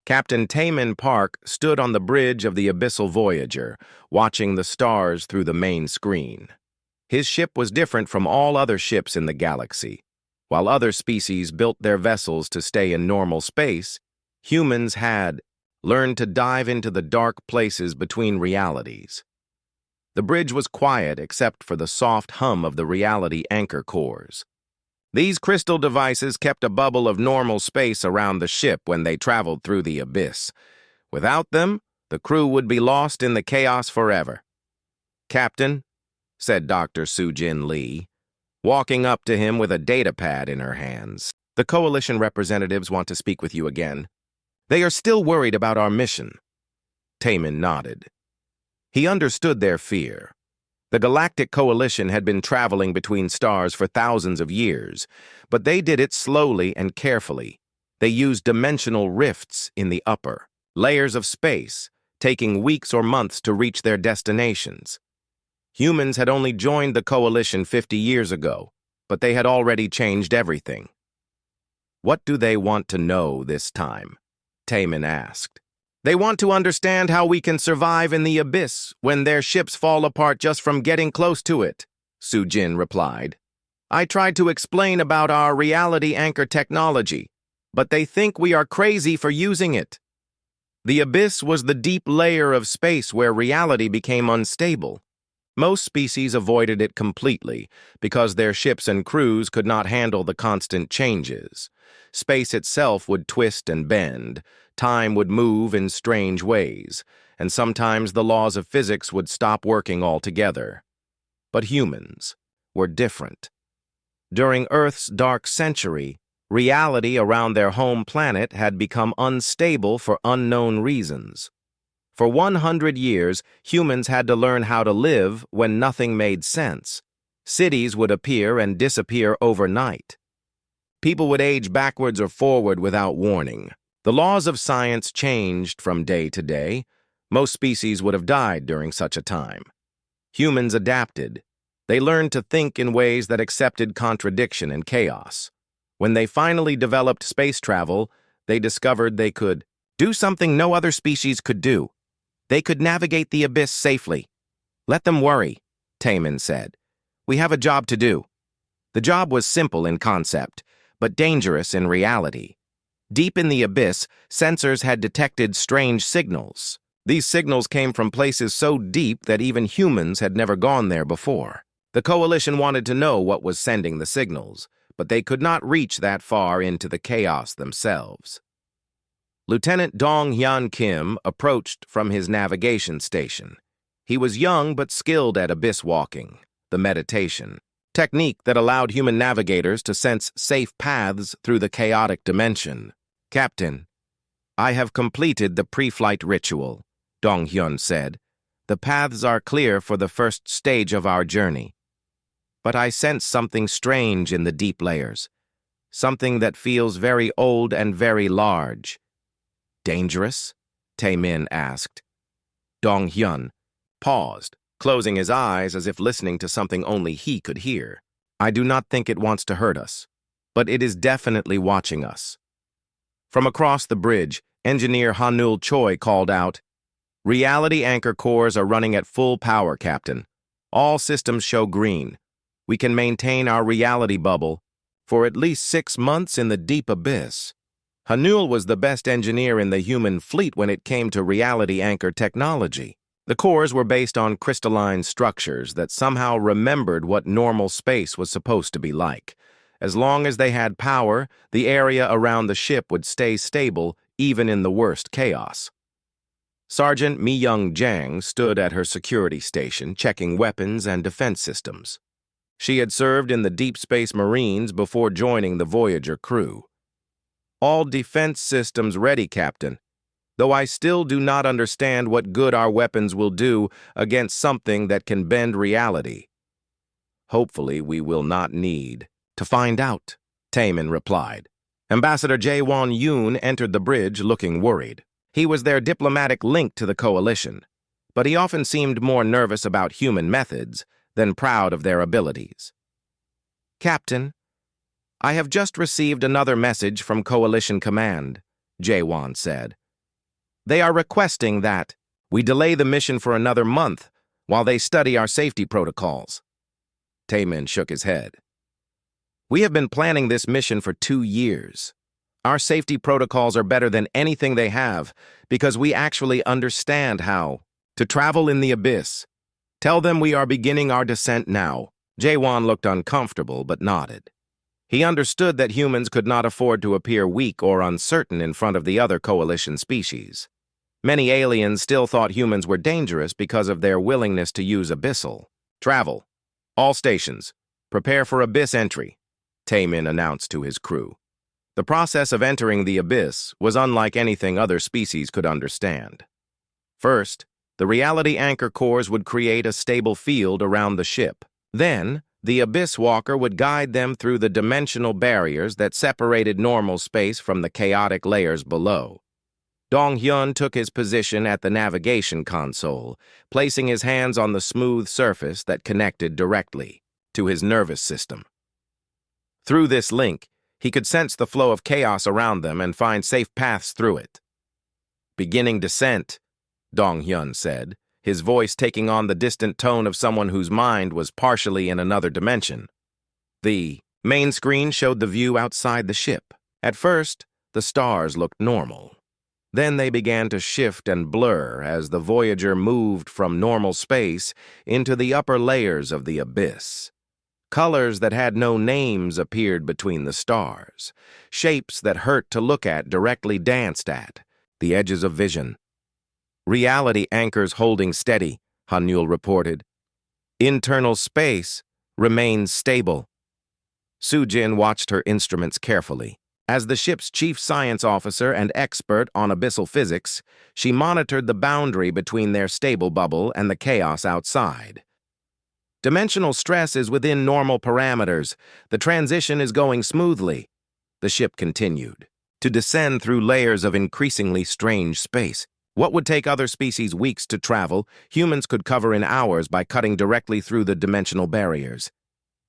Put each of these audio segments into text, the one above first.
Captain Taman Park stood on the bridge of the Abyssal Voyager, watching the stars through the main screen. His ship was different from all other ships in the galaxy. While other species built their vessels to stay in normal space, humans had learned to dive into the dark places between realities. The bridge was quiet except for the soft hum of the reality anchor cores. These crystal devices kept a bubble of normal space around the ship when they traveled through the abyss. Without them, the crew would be lost in the chaos forever. "Captain," said Dr. Sujin Lee, walking up to him with a datapad in her hands. "The Coalition representatives want to speak with you again. They are still worried about our mission." Taman nodded. He understood their fear. The Galactic Coalition had been traveling between stars for thousands of years, but they did it slowly and carefully. They used dimensional rifts in the upper layers of space, taking weeks or months to reach their destinations. Humans had only joined the Coalition 50 years ago, but they had already changed everything. "What do they want to know this time?" Taman asked. "They want to understand how we can survive in the abyss when their ships fall apart just from getting close to it," Sujin replied. "I tried to explain about our reality anchor technology, but they think we are crazy for using it. The abyss was the deep layer of space where reality became unstable. Most species avoided it completely because their ships and crews could not handle the constant changes. Space itself would twist and bend, time would move in strange ways, and sometimes the laws of physics would stop working altogether. But humans were different. During Earth's dark century, reality around their home planet had become unstable for unknown reasons. For 100 years, humans had to learn how to live when nothing made sense. Cities would appear and disappear overnight. People would age backwards or forward without warning. The laws of science changed from day to day. Most species would have died during such a time. Humans adapted. They learned to think in ways that accepted contradiction and chaos. When they finally developed space travel, they discovered they could do something no other species could do. They could navigate the abyss safely. "Let them worry," Taman said. "We have a job to do." The job was simple in concept, but dangerous in reality. Deep in the abyss, sensors had detected strange signals. These signals came from places so deep that even humans had never gone there before. The Coalition wanted to know what was sending the signals, but they could not reach that far into the chaos themselves. Lieutenant Dong Hyun Kim approached from his navigation station. He was young but skilled at abyss walking, the meditation technique that allowed human navigators to sense safe paths through the chaotic dimension. "Captain, I have completed the pre-flight ritual," Dong Hyun said. "The paths are clear for the first stage of our journey. But I sense something strange in the deep layers, something that feels very old and very large." "Dangerous?" Taemin asked. Dong Hyun paused, closing his eyes as if listening to something only he could hear. "I do not think it wants to hurt us, but it is definitely watching us." From across the bridge, Engineer Hanul Choi called out, "Reality anchor cores are running at full power, Captain. All systems show green. We can maintain our reality bubble for at least 6 months in the deep abyss." Hanul was the best engineer in the human fleet when it came to reality anchor technology. The cores were based on crystalline structures that somehow remembered what normal space was supposed to be like. As long as they had power, the area around the ship would stay stable even in the worst chaos. Sergeant Mi-young Jang stood at her security station checking weapons and defense systems. She had served in the Deep Space Marines before joining the Voyager crew. "All defense systems ready, Captain, though I still do not understand what good our weapons will do against something that can bend reality." "Hopefully we will not need to find out," Taemin replied. Ambassador Jae-won Yoon entered the bridge looking worried. He was their diplomatic link to the Coalition, but he often seemed more nervous about human methods than proud of their abilities. "Captain, I have just received another message from Coalition Command," Jae-won said. They are requesting that we delay the mission for another month while they study our safety protocols. Taemin shook his head. We have been planning this mission for 2 years. Our safety protocols are better than anything they have because we actually understand how to travel in the abyss. Tell them we are beginning our descent now. Jaewon looked uncomfortable but nodded. He understood that humans could not afford to appear weak or uncertain in front of the other coalition species. Many aliens still thought humans were dangerous because of their willingness to use abyssal. Travel. All stations. Prepare for abyss entry, Taemin announced to his crew. The process of entering the abyss was unlike anything other species could understand. First, the reality anchor cores would create a stable field around the ship. Then, the Abyss Walker would guide them through the dimensional barriers that separated normal space from the chaotic layers below. Dong-hyun took his position at the navigation console, placing his hands on the smooth surface that connected directly to his nervous system. Through this link, he could sense the flow of chaos around them and find safe paths through it. Beginning descent, Dong-hyun said, his voice taking on the distant tone of someone whose mind was partially in another dimension. The main screen showed the view outside the ship. At first, the stars looked normal. Then they began to shift and blur as the Voyager moved from normal space into the upper layers of the abyss. Colors that had no names appeared between the stars. Shapes that hurt to look at directly danced at the edges of vision. Reality anchors holding steady, Hanyul reported. Internal space remains stable. Sujin watched her instruments carefully. As the ship's chief science officer and expert on abyssal physics, she monitored the boundary between their stable bubble and the chaos outside. Dimensional stress is within normal parameters. The transition is going smoothly, the ship continued, to descend through layers of increasingly strange space. What would take other species weeks to travel, humans could cover in hours by cutting directly through the dimensional barriers.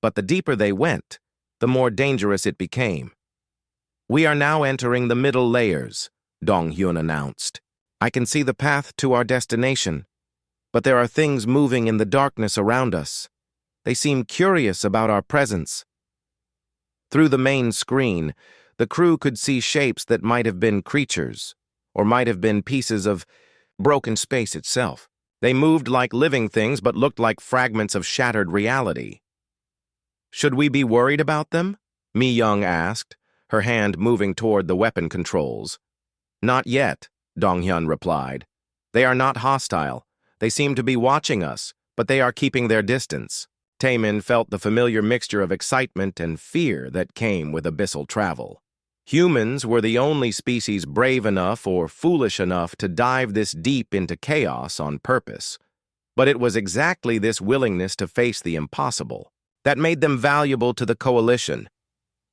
But the deeper they went, the more dangerous it became. We are now entering the middle layers, Dong-hyun announced. I can see the path to our destination, but there are things moving in the darkness around us. They seem curious about our presence. Through the main screen, the crew could see shapes that might have been creatures, or might have been pieces of broken space itself. They moved like living things but looked like fragments of shattered reality. Should we be worried about them? Mi-young asked, her hand moving toward the weapon controls. Not yet, Dong-hyun replied. They are not hostile. They seem to be watching us, but they are keeping their distance. Taemin felt the familiar mixture of excitement and fear that came with abyssal travel. Humans were the only species brave enough or foolish enough to dive this deep into chaos on purpose. But it was exactly this willingness to face the impossible that made them valuable to the coalition.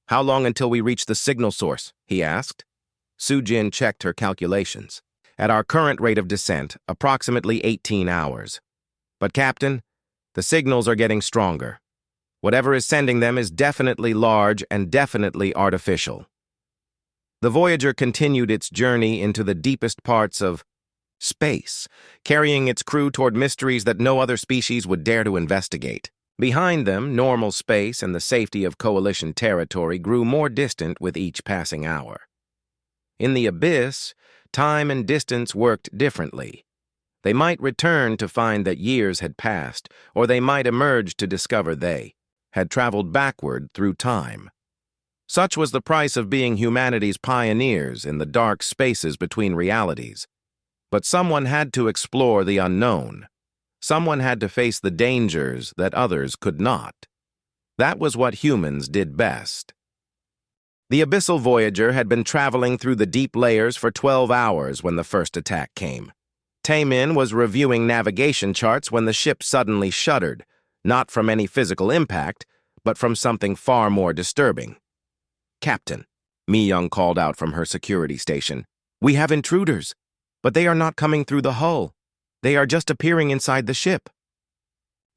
How long until we reach the signal source? He asked. Sujin checked her calculations. At our current rate of descent, approximately 18 hours. But, Captain, the signals are getting stronger. Whatever is sending them is definitely large and definitely artificial. The Voyager continued its journey into the deepest parts of space, carrying its crew toward mysteries that no other species would dare to investigate. Behind them, normal space and the safety of coalition territory grew more distant with each passing hour. In the abyss, time and distance worked differently. They might return to find that years had passed, or they might emerge to discover they had traveled backward through time. Such was the price of being humanity's pioneers in the dark spaces between realities. But someone had to explore the unknown. Someone had to face the dangers that others could not. That was what humans did best. The Abyssal Voyager had been traveling through the deep layers for 12 hours when the first attack came. Taemin was reviewing navigation charts when the ship suddenly shuddered, not from any physical impact, but from something far more disturbing. Captain, Mi-young called out from her security station. We have intruders, but they are not coming through the hull. They are just appearing inside the ship.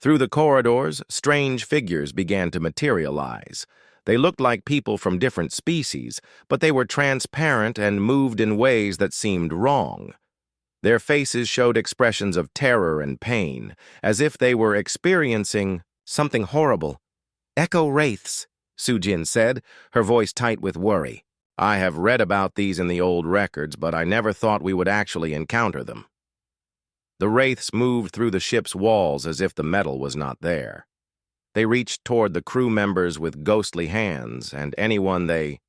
Through the corridors, strange figures began to materialize. They looked like people from different species, but they were transparent and moved in ways that seemed wrong. Their faces showed expressions of terror and pain, as if they were experiencing something horrible. "Echo wraiths," Sujin said, her voice tight with worry. "I have read about these in the old records, but I never thought we would actually encounter them." The wraiths moved through the ship's walls as if the metal was not there. They reached toward the crew members with ghostly hands, and anyone they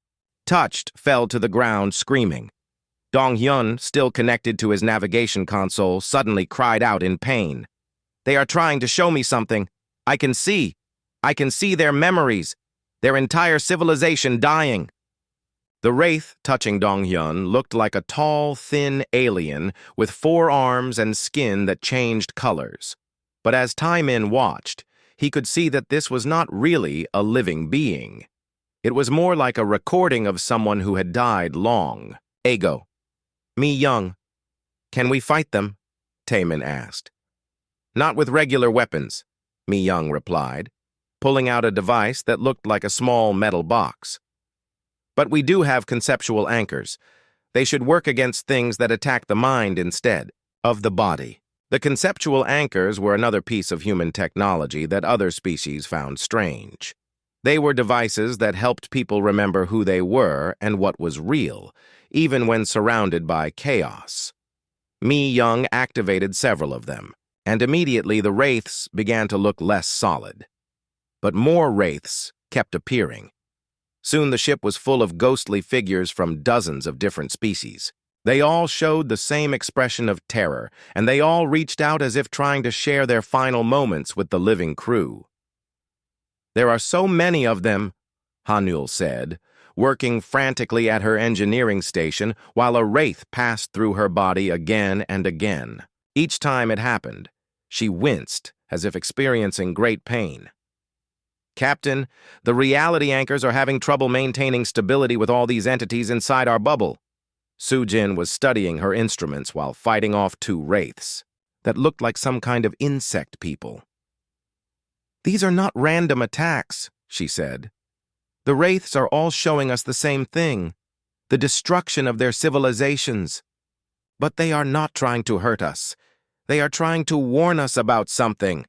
touched fell to the ground screaming. Dong-hyun, still connected to his navigation console, suddenly cried out in pain. "They are trying to show me something. I can see their memories, their entire civilization dying." The wraith touching Dong-hyun looked like a tall, thin alien with 4 arms and skin that changed colors. But as Taemin watched, he could see that this was not really a living being. It was more like a recording of someone who had died long. "Ego. Mi Young. Can we fight them?" Taemin asked. "Not with regular weapons," Mi Young replied, pulling out a device that looked like a small metal box. "But we do have conceptual anchors. They should work against things that attack the mind instead of the body." The conceptual anchors were another piece of human technology that other species found strange. They were devices that helped people remember who they were and what was real, even when surrounded by chaos. Mi Young activated several of them, and immediately the wraiths began to look less solid. But more wraiths kept appearing. Soon the ship was full of ghostly figures from dozens of different species. They all showed the same expression of terror, and they all reached out as if trying to share their final moments with the living crew. "There are so many of them," Hanul said, working frantically at her engineering station while a wraith passed through her body again and again. Each time it happened, she winced as if experiencing great pain. "Captain, the reality anchors are having trouble maintaining stability with all these entities inside our bubble." Sujin was studying her instruments while fighting off 2 wraiths that looked like some kind of insect people. "These are not random attacks," she said. "The wraiths are all showing us the same thing, the destruction of their civilizations. But they are not trying to hurt us. They are trying to warn us about something."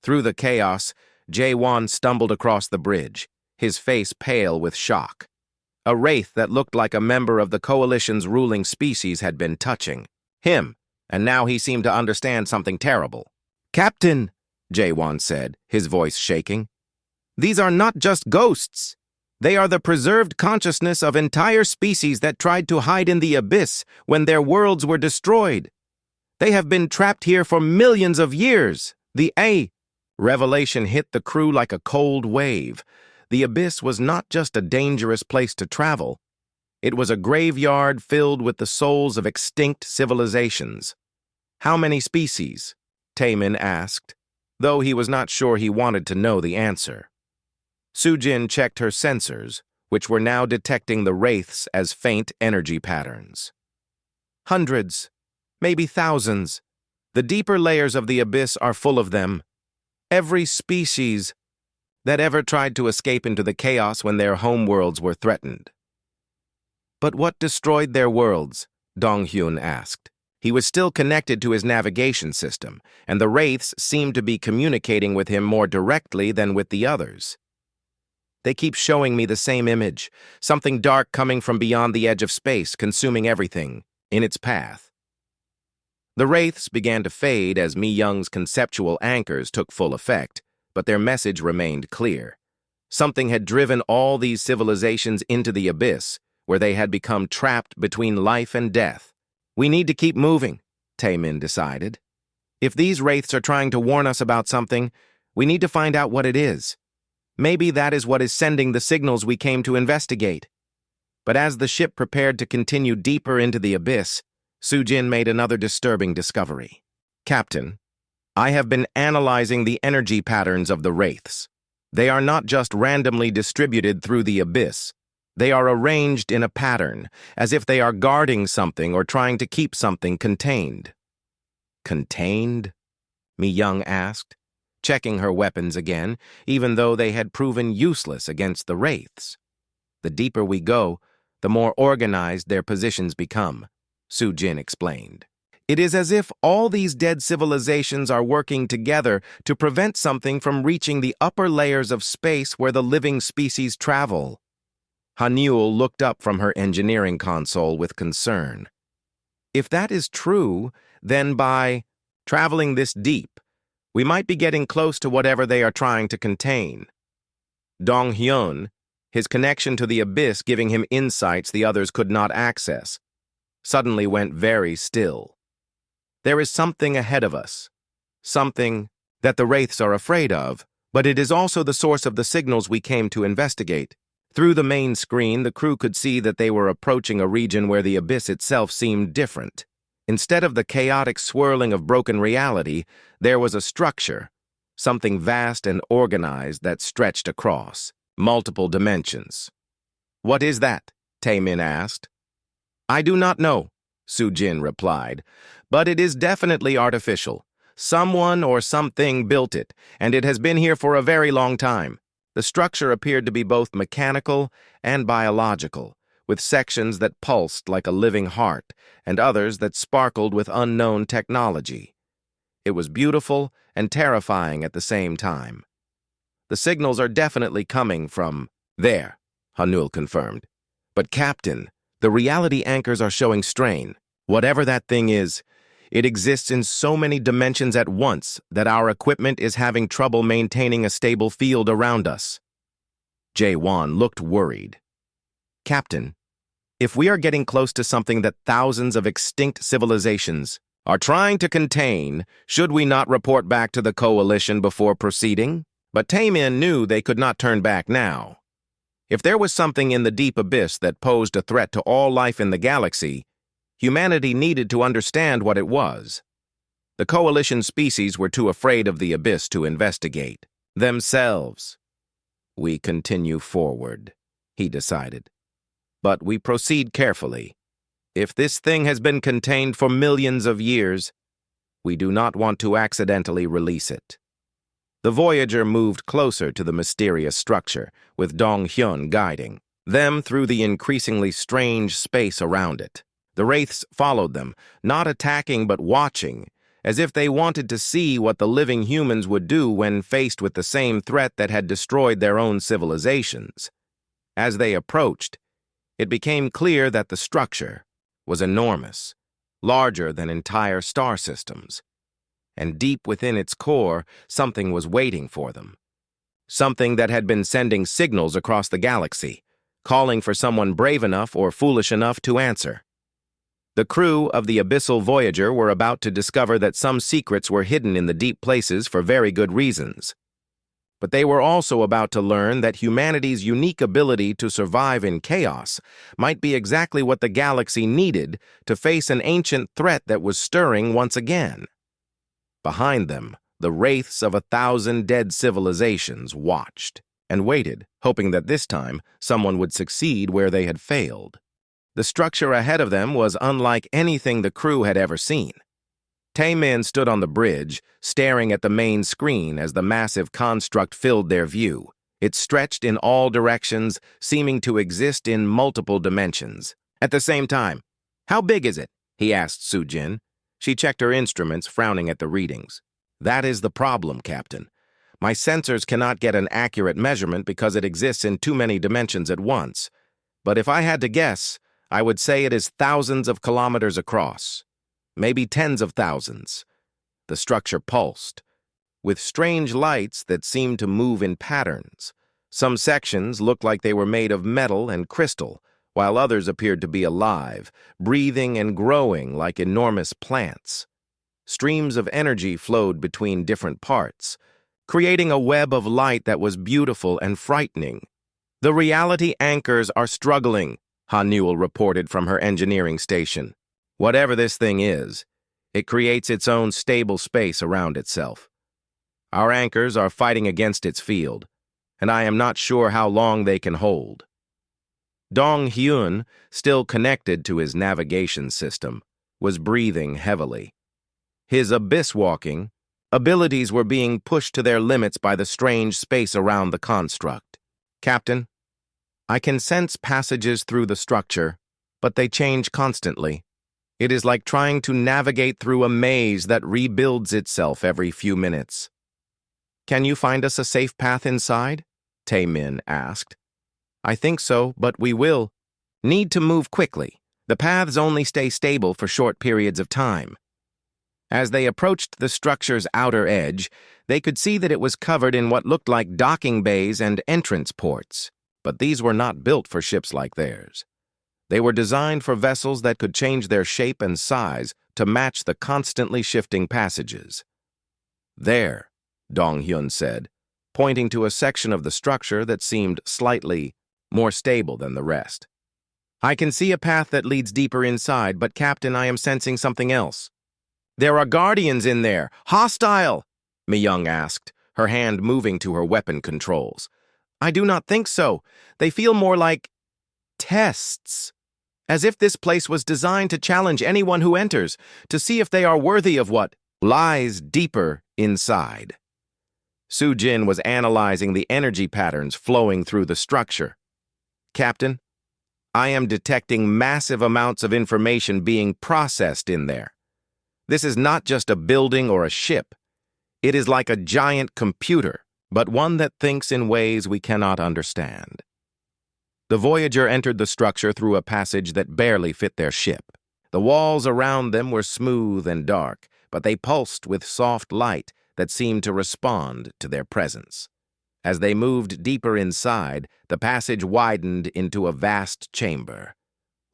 Through the chaos, Jae-won stumbled across the bridge, his face pale with shock. A wraith that looked like a member of the Coalition's ruling species had been touching him, and now he seemed to understand something terrible. "Captain," Jae-won said, his voice shaking, "these are not just ghosts. They are the preserved consciousness of entire species that tried to hide in the abyss when their worlds were destroyed. They have been trapped here for millions of years. The revelation hit the crew like a cold wave. The abyss was not just a dangerous place to travel. It was a graveyard filled with the souls of extinct civilizations. "How many species?" Taemin asked, though he was not sure he wanted to know the answer. Sujin checked her sensors, which were now detecting the wraiths as faint energy patterns. "Hundreds, maybe thousands. The deeper layers of the abyss are full of them. Every species that ever tried to escape into the chaos when their homeworlds were threatened." "But what destroyed their worlds?" Dong-hyun asked. He was still connected to his navigation system, and the wraiths seemed to be communicating with him more directly than with the others. "They keep showing me the same image, something dark coming from beyond the edge of space, consuming everything in its path." The wraiths began to fade as Mi Young's conceptual anchors took full effect, but their message remained clear. Something had driven all these civilizations into the abyss, where they had become trapped between life and death. "We need to keep moving," Taemin decided. "If these wraiths are trying to warn us about something, we need to find out what it is. Maybe that is what is sending the signals we came to investigate." But as the ship prepared to continue deeper into the abyss, Sujin made another disturbing discovery. "Captain, I have been analyzing the energy patterns of the wraiths. They are not just randomly distributed through the abyss. They are arranged in a pattern, as if they are guarding something or trying to keep something contained." "Contained?" Mi Young asked, checking her weapons again, even though they had proven useless against the wraiths. "The deeper we go, the more organized their positions become," Sujin explained. It is as if all these dead civilizations are working together to prevent something from reaching the upper layers of space where the living species travel. Haniul looked up from her engineering console with concern. If that is true, then by traveling this deep, we might be getting close to whatever they are trying to contain. Dong-hyun, his connection to the abyss giving him insights the others could not access, suddenly went very still. There is something ahead of us, something that the Wraiths are afraid of, but it is also the source of the signals we came to investigate. Through the main screen, the crew could see that they were approaching a region where the abyss itself seemed different. Instead of the chaotic swirling of broken reality, there was a structure, something vast and organized that stretched across multiple dimensions. "What is that?" Taemin asked. "I do not know," Sujin replied, "but it is definitely artificial. Someone or something built it, and it has been here for a very long time." The structure appeared to be both mechanical and biological, with sections that pulsed like a living heart and others that sparkled with unknown technology. It was beautiful and terrifying at the same time. "The signals are definitely coming from there," Hanul confirmed. "But Captain, the reality anchors are showing strain. Whatever that thing is, it exists in so many dimensions at once that our equipment is having trouble maintaining a stable field around us." Jae-won looked worried. "Captain, if we are getting close to something that thousands of extinct civilizations are trying to contain, should we not report back to the coalition before proceeding?" But Taemin knew they could not turn back now. If there was something in the deep abyss that posed a threat to all life in the galaxy, humanity needed to understand what it was. The coalition species were too afraid of the abyss to investigate themselves. "We continue forward," he decided. "But we proceed carefully. If this thing has been contained for millions of years, we do not want to accidentally release it." The Voyager moved closer to the mysterious structure, with Dong-hyun guiding them through the increasingly strange space around it. The Wraiths followed them, not attacking but watching, as if they wanted to see what the living humans would do when faced with the same threat that had destroyed their own civilizations. As they approached, it became clear that the structure was enormous, larger than entire star systems. And deep within its core, something was waiting for them. Something that had been sending signals across the galaxy, calling for someone brave enough or foolish enough to answer. The crew of the Abyssal Voyager were about to discover that some secrets were hidden in the deep places for very good reasons. But they were also about to learn that humanity's unique ability to survive in chaos might be exactly what the galaxy needed to face an ancient threat that was stirring once again. Behind them, the wraiths of 1,000 dead civilizations watched and waited, hoping that this time someone would succeed where they had failed. The structure ahead of them was unlike anything the crew had ever seen. Taemin stood on the bridge, staring at the main screen as the massive construct filled their view. It stretched in all directions, seeming to exist in multiple dimensions. At the same time, "How big is it?" he asked Sujin. She checked her instruments, frowning at the readings. "That is the problem, Captain. My sensors cannot get an accurate measurement because it exists in too many dimensions at once. But if I had to guess, I would say it is thousands of kilometers across. Maybe tens of thousands." The structure pulsed, with strange lights that seemed to move in patterns. Some sections looked like they were made of metal and crystal, while others appeared to be alive, breathing and growing like enormous plants. Streams of energy flowed between different parts, creating a web of light that was beautiful and frightening. "The reality anchors are struggling," Hanul reported from her engineering station. "Whatever this thing is, it creates its own stable space around itself. Our anchors are fighting against its field, and I am not sure how long they can hold." Dong-hyun, still connected to his navigation system, was breathing heavily. His abyss-walking abilities were being pushed to their limits by the strange space around the construct. "Captain, I can sense passages through the structure, but they change constantly. It is like trying to navigate through a maze that rebuilds itself every few minutes. Can you find us a safe path inside? Tae-min asked. I think so, but we will need to move quickly. The paths only stay stable for short periods of time. As they approached the structure's outer edge, they could see that it was covered in what looked like docking bays and entrance ports, but these were not built for ships like theirs. They were designed for vessels that could change their shape and size to match the constantly shifting passages. There, Dong-hyun said, pointing to a section of the structure that seemed slightly more stable than the rest. I can see a path that leads deeper inside, but Captain, I am sensing something else. There are guardians in there. Hostile! Mi-young asked, her hand moving to her weapon controls. I do not think so. They feel more like tests. As if this place was designed to challenge anyone who enters, to see if they are worthy of what lies deeper inside. Soo-jin was analyzing the energy patterns flowing through the structure. Captain, I am detecting massive amounts of information being processed in there. This is not just a building or a ship. It is like a giant computer, but one that thinks in ways we cannot understand. The Voyager entered the structure through a passage that barely fit their ship. The walls around them were smooth and dark, but they pulsed with soft light that seemed to respond to their presence. As they moved deeper inside, the passage widened into a vast chamber.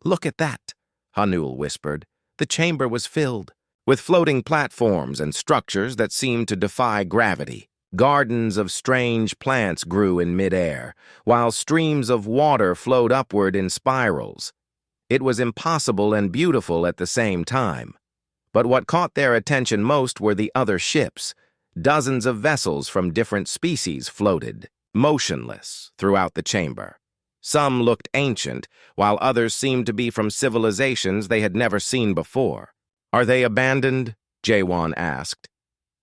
Look at that, Hanul whispered. The chamber was filled with floating platforms and structures that seemed to defy gravity. Gardens of strange plants grew in midair, while streams of water flowed upward in spirals. It was impossible and beautiful at the same time. But what caught their attention most were the other ships. Dozens of vessels from different species floated, motionless, throughout the chamber. Some looked ancient, while others seemed to be from civilizations they had never seen before. Are they abandoned? Jae-won asked.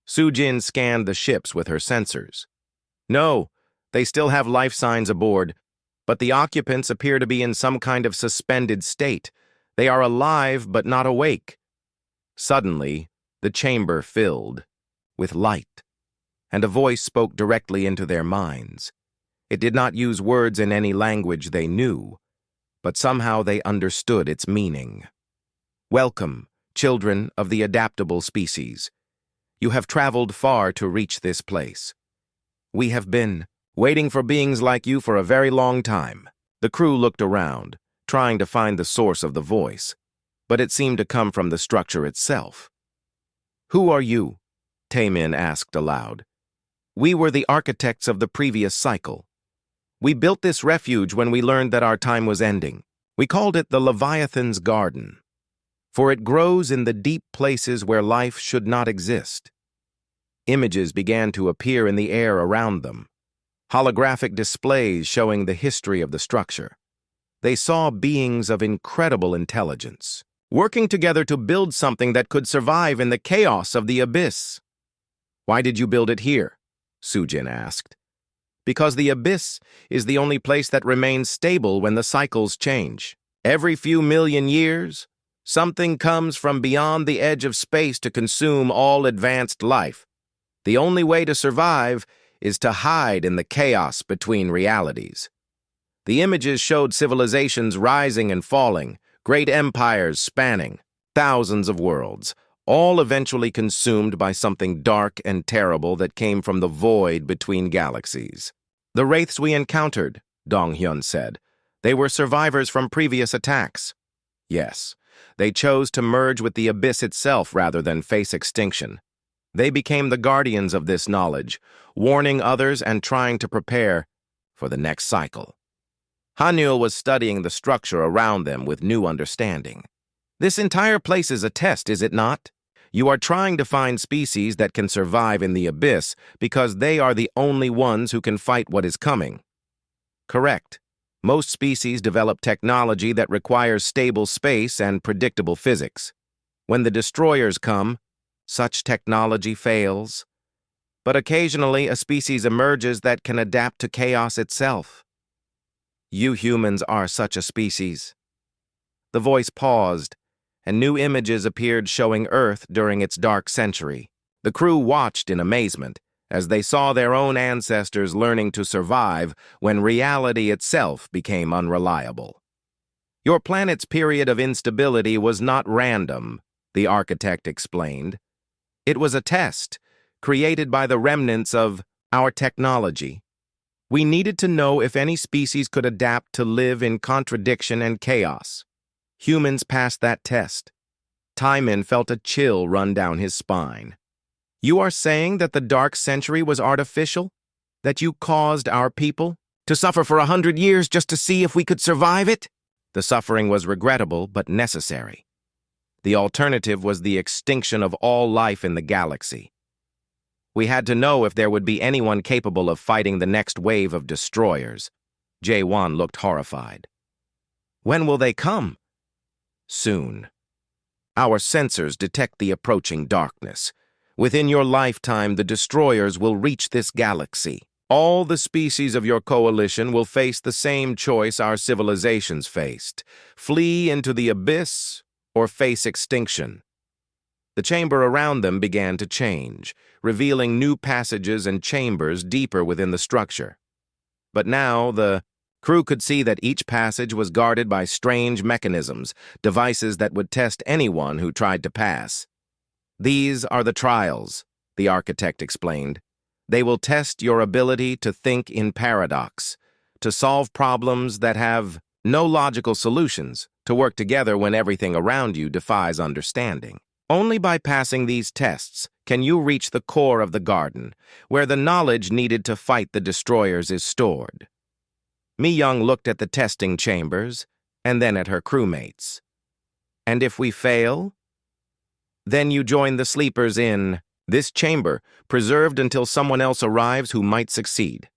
Soo-jin scanned the ships with her sensors. No, they still have life signs aboard, but the occupants appear to be in some kind of suspended state. They are alive but not awake. Suddenly, the chamber filled with light, and a voice spoke directly into their minds. It did not use words in any language they knew, but somehow they understood its meaning. Welcome, children of the adaptable species. You have traveled far to reach this place. We have been waiting for beings like you for a very long time. The crew looked around, trying to find the source of the voice, but it seemed to come from the structure itself. Who are you? Tae-min asked aloud. We were the architects of the previous cycle. We built this refuge when we learned that our time was ending. We called it the Leviathan's Garden, for it grows in the deep places where life should not exist. Images began to appear in the air around them, holographic displays showing the history of the structure. They saw beings of incredible intelligence, working together to build something that could survive in the chaos of the abyss. Why did you build it here? Soo-jin asked. Because the abyss is the only place that remains stable when the cycles change. Every few million years, something comes from beyond the edge of space to consume all advanced life. The only way to survive is to hide in the chaos between realities. The images showed civilizations rising and falling, great empires spanning thousands of worlds, all eventually consumed by something dark and terrible that came from the void between galaxies. The wraiths we encountered, Dong-hyun said. They were survivors from previous attacks. Yes, they chose to merge with the abyss itself rather than face extinction. They became the guardians of this knowledge, warning others and trying to prepare for the next cycle. Hanul was studying the structure around them with new understanding. This entire place is a test, is it not? You are trying to find species that can survive in the abyss because they are the only ones who can fight what is coming. Correct. Most species develop technology that requires stable space and predictable physics. When the destroyers come, such technology fails. But occasionally a species emerges that can adapt to chaos itself. You humans are such a species. The voice paused, and new images appeared showing Earth during its dark century. The crew watched in amazement as they saw their own ancestors learning to survive when reality itself became unreliable. Your planet's period of instability was not random, the architect explained. It was a test, created by the remnants of our technology. We needed to know if any species could adapt to live in contradiction and chaos. Humans passed that test. Timon felt a chill run down his spine. You are saying that the Dark Century was artificial? That you caused our people to suffer for 100 years just to see if we could survive it? The suffering was regrettable but necessary. The alternative was the extinction of all life in the galaxy. We had to know if there would be anyone capable of fighting the next wave of destroyers. Jae-won looked horrified. When will they come? Soon. Our sensors detect the approaching darkness. Within your lifetime, the destroyers will reach this galaxy. All the species of your coalition will face the same choice our civilizations faced: flee into the abyss or face extinction. The chamber around them began to change, revealing new passages and chambers deeper within the structure. But now the crew could see that each passage was guarded by strange mechanisms, devices that would test anyone who tried to pass. These are the trials, the architect explained. They will test your ability to think in paradox, to solve problems that have no logical solutions, to work together when everything around you defies understanding. Only by passing these tests can you reach the core of the garden, where the knowledge needed to fight the destroyers is stored. Mi-young looked at the testing chambers, and then at her crewmates. And if we fail? Then you join the sleepers in this chamber, preserved until someone else arrives who might succeed.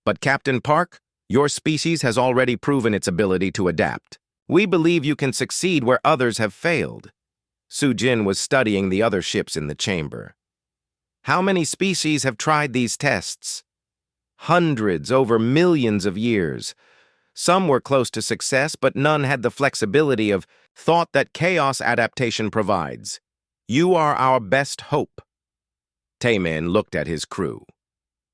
But Captain Park, your species has already proven its ability to adapt. We believe you can succeed where others have failed. Soo-jin was studying the other ships in the chamber. How many species have tried these tests? Hundreds, over millions of years. Some were close to success, but none had the flexibility of thought that chaos adaptation provides. You are our best hope. Taemin looked at his crew.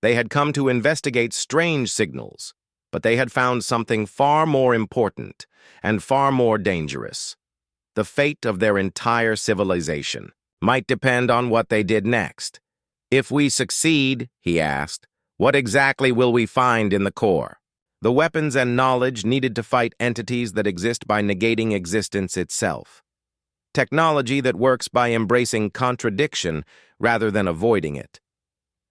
They had come to investigate strange signals, but they had found something far more important and far more dangerous. The fate of their entire civilization might depend on what they did next. If we succeed, he asked, what exactly will we find in the core? The weapons and knowledge needed to fight entities that exist by negating existence itself. Technology that works by embracing contradiction rather than avoiding it.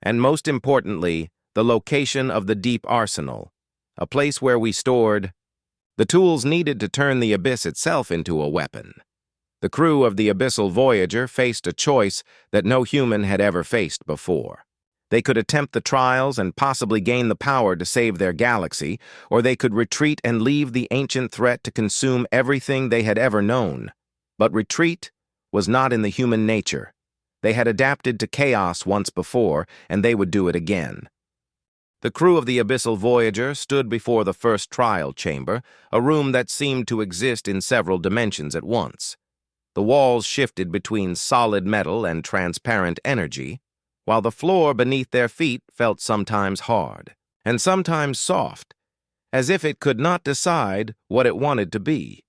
And most importantly, the location of the deep arsenal, a place where we stored the tools needed to turn the abyss itself into a weapon. The crew of the Abyssal Voyager faced a choice that no human had ever faced before. They could attempt the trials and possibly gain the power to save their galaxy, or they could retreat and leave the ancient threat to consume everything they had ever known. But retreat was not in the human nature. They had adapted to chaos once before, and they would do it again. The crew of the Abyssal Voyager stood before the first trial chamber, a room that seemed to exist in several dimensions at once. The walls shifted between solid metal and transparent energy, while the floor beneath their feet felt sometimes hard and sometimes soft, as if it could not decide what it wanted to be.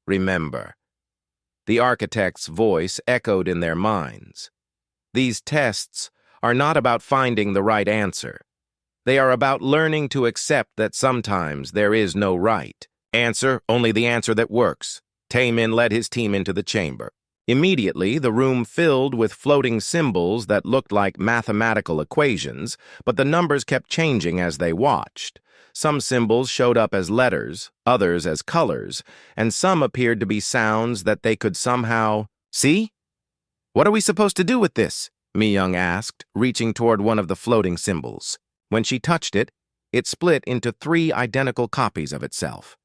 Remember. The architect's voice echoed in their minds. These tests are not about finding the right answer. They are about learning to accept that sometimes there is no right answer, only the answer that works. Taemin led his team into the chamber. Immediately, the room filled with floating symbols that looked like mathematical equations, but the numbers kept changing as they watched. Some symbols showed up as letters, others as colors, and some appeared to be sounds that they could somehow see. What are we supposed to do with this? Mi-young asked, reaching toward one of the floating symbols. When she touched it, it split into 3 identical copies of itself.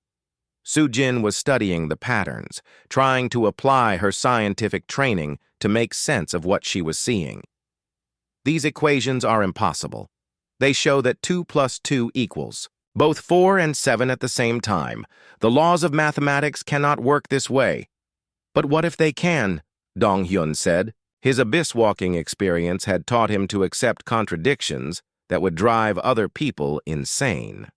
Soo-jin was studying the patterns, trying to apply her scientific training to make sense of what she was seeing. These equations are impossible. They show that 2 plus 2 equals both 4 and 7 at the same time. The laws of mathematics cannot work this way. But what if they can? Dong-hyun said. His abyss-walking experience had taught him to accept contradictions that would drive other people insane.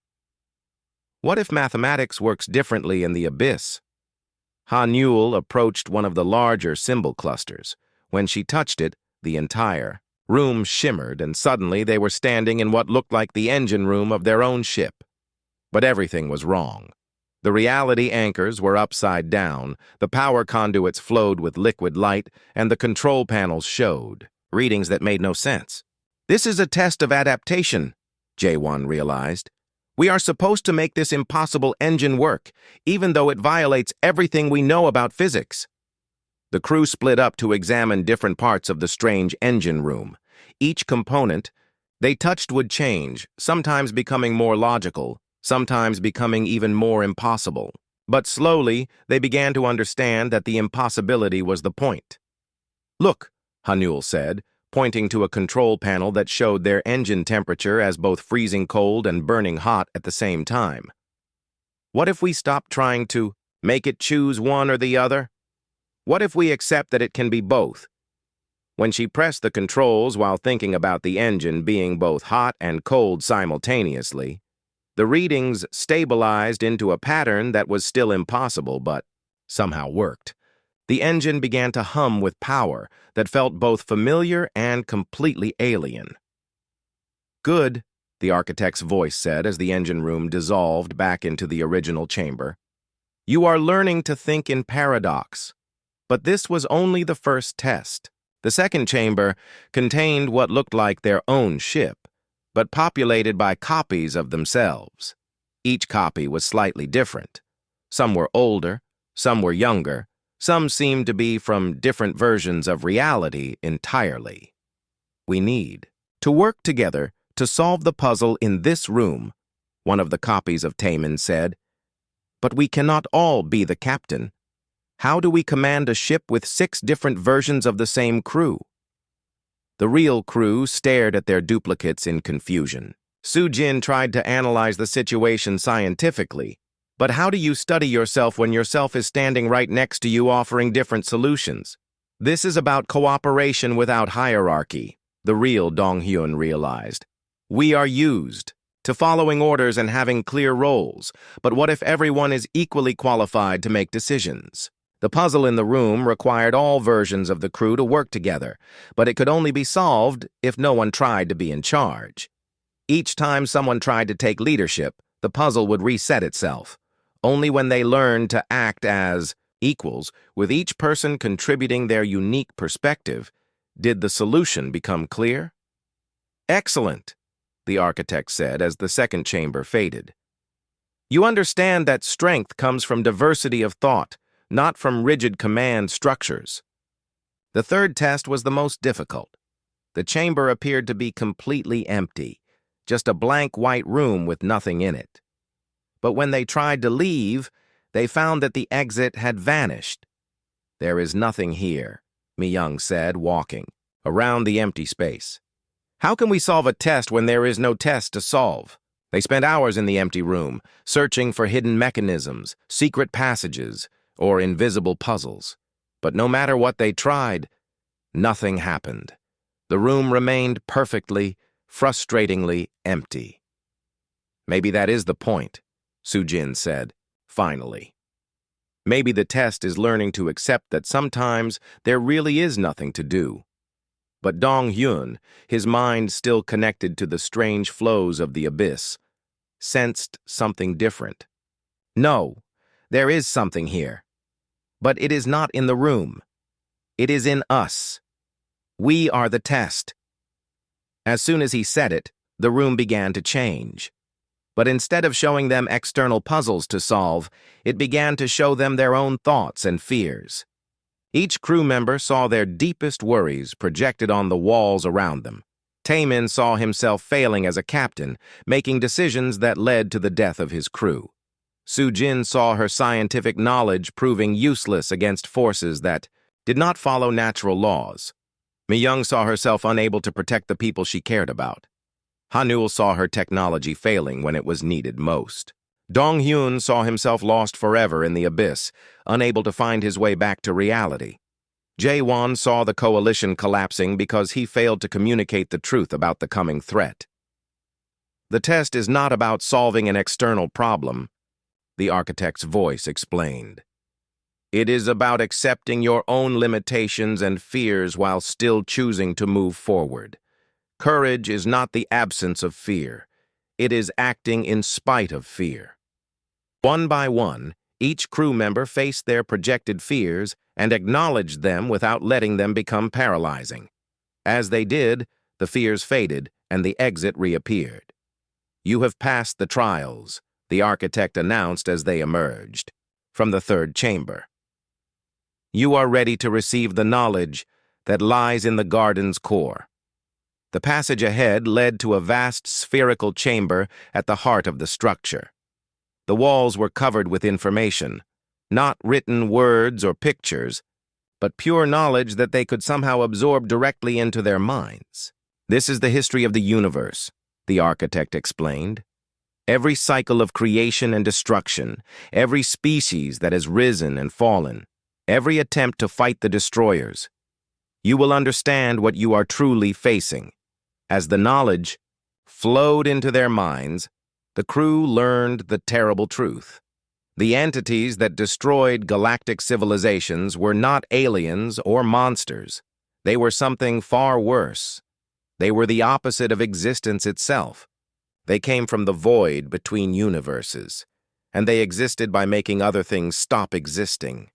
What if mathematics works differently in the abyss? Han-Yul approached one of the larger symbol clusters. When she touched it, the entire room shimmered, and suddenly they were standing in what looked like the engine room of their own ship. But everything was wrong. The reality anchors were upside down, the power conduits flowed with liquid light, and the control panels showed readings that made no sense. This is a test of adaptation, Jae-won realized. We are supposed to make this impossible engine work, even though it violates everything we know about physics. The crew split up to examine different parts of the strange engine room. Each component they touched would change, sometimes becoming more logical, sometimes becoming even more impossible. But slowly, they began to understand that the impossibility was the point. Look, Han-Yul said, pointing to a control panel that showed their engine temperature as both freezing cold and burning hot at the same time. What if we stop trying to make it choose one or the other? What if we accept that it can be both? When she pressed the controls while thinking about the engine being both hot and cold simultaneously, the readings stabilized into a pattern that was still impossible but somehow worked. The engine began to hum with power that felt both familiar and completely alien. Good, the architect's voice said as the engine room dissolved back into the original chamber. You are learning to think in paradox. But this was only the first test. The second chamber contained what looked like their own ship, but populated by copies of themselves. Each copy was slightly different. Some were older, some were younger, some seemed to be from different versions of reality entirely. We need to work together to solve the puzzle in this room, one of the copies of Taemin said. But we cannot all be the captain. How do we command a ship with 6 different versions of the same crew? The real crew stared at their duplicates in confusion. Soo-jin tried to analyze the situation scientifically, but how do you study yourself when yourself is standing right next to you offering different solutions? This is about cooperation without hierarchy, the real Dong-hyun realized. We are used to following orders and having clear roles, but what if everyone is equally qualified to make decisions? The puzzle in the room required all versions of the crew to work together, but it could only be solved if no one tried to be in charge. Each time someone tried to take leadership, the puzzle would reset itself. Only when they learned to act as equals, with each person contributing their unique perspective, did the solution become clear. Excellent, the architect said as the second chamber faded. You understand that strength comes from diversity of thought, not from rigid command structures. The third test was the most difficult. The chamber appeared to be completely empty, just a blank white room with nothing in it. But when they tried to leave, they found that the exit had vanished. There is nothing here, Mi-young said, walking around the empty space. How can we solve a test when there is no test to solve? They spent hours in the empty room, searching for hidden mechanisms, secret passages, or invisible puzzles. But no matter what they tried, nothing happened. The room remained perfectly, frustratingly empty. Maybe that is the point, Soo-jin said, finally. Maybe the test is learning to accept that sometimes there really is nothing to do. But Dong-hyun, his mind still connected to the strange flows of the abyss, sensed something different. No, there is something here. But it is not in the room. It is in us. We are the test. As soon as he said it, the room began to change. But instead of showing them external puzzles to solve, it began to show them their own thoughts and fears. Each crew member saw their deepest worries projected on the walls around them. Taemin saw himself failing as a captain, making decisions that led to the death of his crew. Soo-jin saw her scientific knowledge proving useless against forces that did not follow natural laws. Mi-young saw herself unable to protect the people she cared about. Han-Yul saw her technology failing when it was needed most. Dong-hyun saw himself lost forever in the abyss, unable to find his way back to reality. Jae-won saw the coalition collapsing because he failed to communicate the truth about the coming threat. The test is not about solving an external problem, the architect's voice explained. It is about accepting your own limitations and fears while still choosing to move forward. Courage is not the absence of fear. It is acting in spite of fear. One by one, each crew member faced their projected fears and acknowledged them without letting them become paralyzing. As they did, the fears faded and the exit reappeared. You have passed the trials, the architect announced as they emerged from the third chamber. You are ready to receive the knowledge that lies in the garden's core. The passage ahead led to a vast spherical chamber at the heart of the structure. The walls were covered with information, not written words or pictures, but pure knowledge that they could somehow absorb directly into their minds. This is the history of the universe, the architect explained. Every cycle of creation and destruction, every species that has risen and fallen, every attempt to fight the destroyers. You will understand what you are truly facing. As the knowledge flowed into their minds, the crew learned the terrible truth. The entities that destroyed galactic civilizations were not aliens or monsters. They were something far worse. They were the opposite of existence itself. They came from the void between universes, and they existed by making other things stop existing.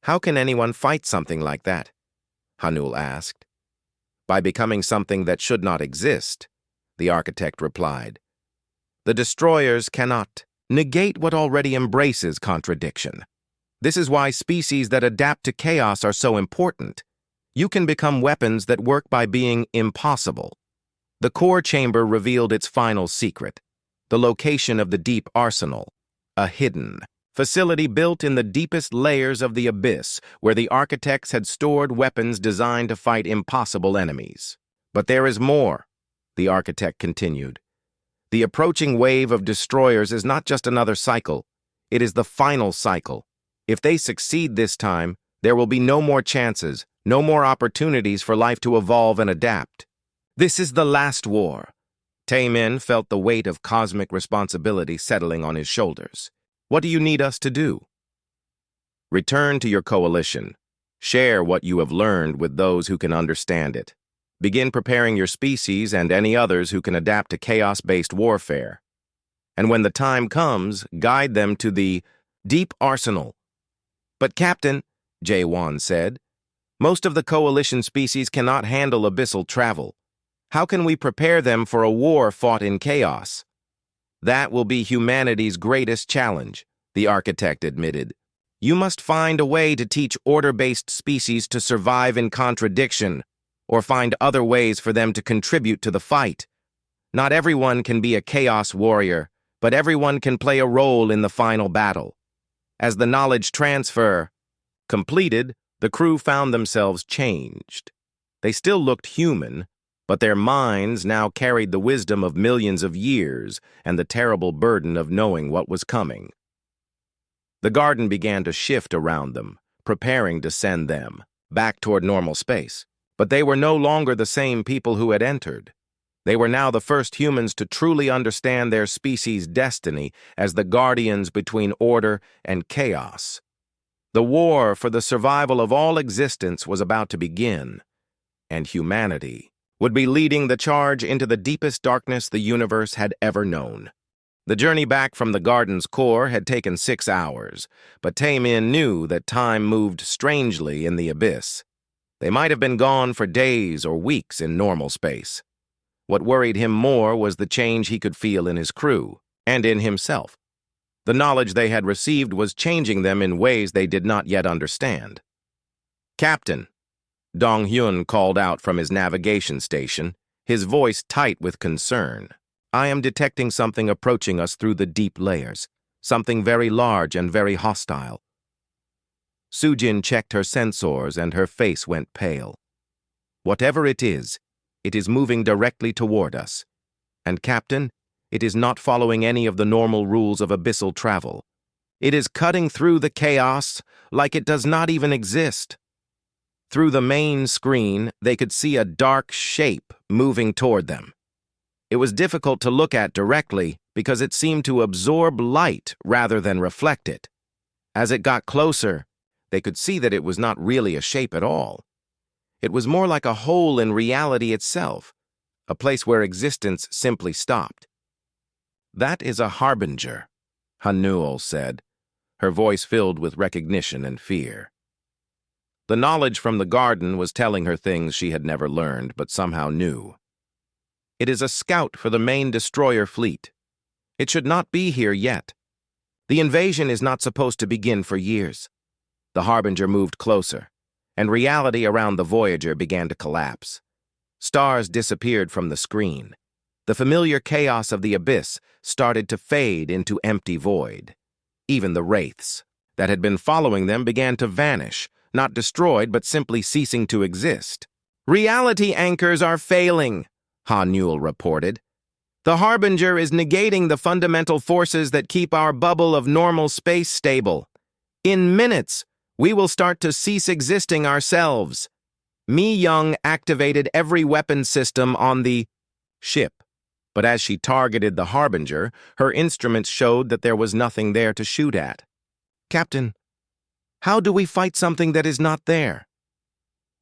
How can anyone fight something like that? Hanul asked. By becoming something that should not exist, the architect replied. The destroyers cannot negate what already embraces contradiction. This is why species that adapt to chaos are so important. You can become weapons that work by being impossible. The core chamber revealed its final secret, the location of the deep arsenal, a hidden facility built in the deepest layers of the abyss, where the architects had stored weapons designed to fight impossible enemies. But there is more, the architect continued. The approaching wave of destroyers is not just another cycle, it is the final cycle. If they succeed this time, there will be no more chances, no more opportunities for life to evolve and adapt. This is the last war. Taemin felt the weight of cosmic responsibility settling on his shoulders. What do you need us to do? Return to your coalition. Share what you have learned with those who can understand it. Begin preparing your species and any others who can adapt to chaos-based warfare. And when the time comes, guide them to the deep arsenal. But Captain, Jae-won said, most of the coalition species cannot handle abyssal travel. How can we prepare them for a war fought in chaos? That will be humanity's greatest challenge, the architect admitted. You must find a way to teach order-based species to survive in contradiction, or find other ways for them to contribute to the fight. Not everyone can be a chaos warrior, but everyone can play a role in the final battle. As the knowledge transfer completed, the crew found themselves changed. They still looked human, but their minds now carried the wisdom of millions of years and the terrible burden of knowing what was coming. The garden began to shift around them, preparing to send them back toward normal space. But they were no longer the same people who had entered. They were now the first humans to truly understand their species' destiny as the guardians between order and chaos. The war for the survival of all existence was about to begin, and humanity would be leading the charge into the deepest darkness the universe had ever known. The journey back from the garden's core had taken 6 hours, but Taemin knew that time moved strangely in the abyss. They might have been gone for days or weeks in normal space. What worried him more was the change he could feel in his crew, and in himself. The knowledge they had received was changing them in ways they did not yet understand. Captain, Dong-hyun called out from his navigation station, his voice tight with concern. I am detecting something approaching us through the deep layers, something very large and very hostile. Sujin checked her sensors and her face went pale. Whatever it is moving directly toward us. And Captain, It is not following any of the normal rules of abyssal travel. It is cutting through the chaos like it does not even exist. Through the main screen, they could see a dark shape moving toward them. It was difficult to look at directly because it seemed to absorb light rather than reflect it. As it got closer, they could see that it was not really a shape at all. It was more like a hole in reality itself, a place where existence simply stopped. "That is a harbinger," Hanuel said, her voice filled with recognition and fear. The knowledge from the garden was telling her things she had never learned, but somehow knew. "It is a scout for the main destroyer fleet. It should not be here yet. The invasion is not supposed to begin for years." The harbinger moved closer, and reality around the Voyager began to collapse. Stars disappeared from the screen. The familiar chaos of the abyss started to fade into empty void. Even the wraiths that had been following them began to vanish, not destroyed but simply ceasing to exist. "Reality anchors are failing," Hanuel reported. "The harbinger is negating the fundamental forces that keep our bubble of normal space stable. In minutes, we will start to cease existing ourselves." Mi Young activated every weapon system on the ship, but as she targeted the harbinger, her instruments showed that there was nothing there to shoot at. "Captain, how do we fight something that is not there?"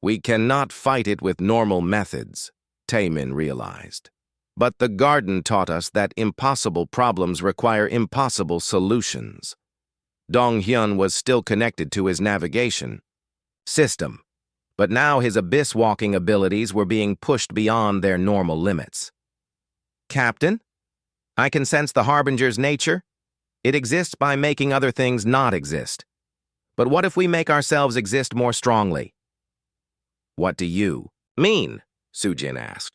"We cannot fight it with normal methods," Taemin realized. "But the garden taught us that impossible problems require impossible solutions." Dong Hyun was still connected to his navigation system, but now his abyss-walking abilities were being pushed beyond their normal limits. "Captain, I can sense the harbinger's nature. It exists by making other things not exist. But what if we make ourselves exist more strongly?" "What do you mean?" Sujin asked.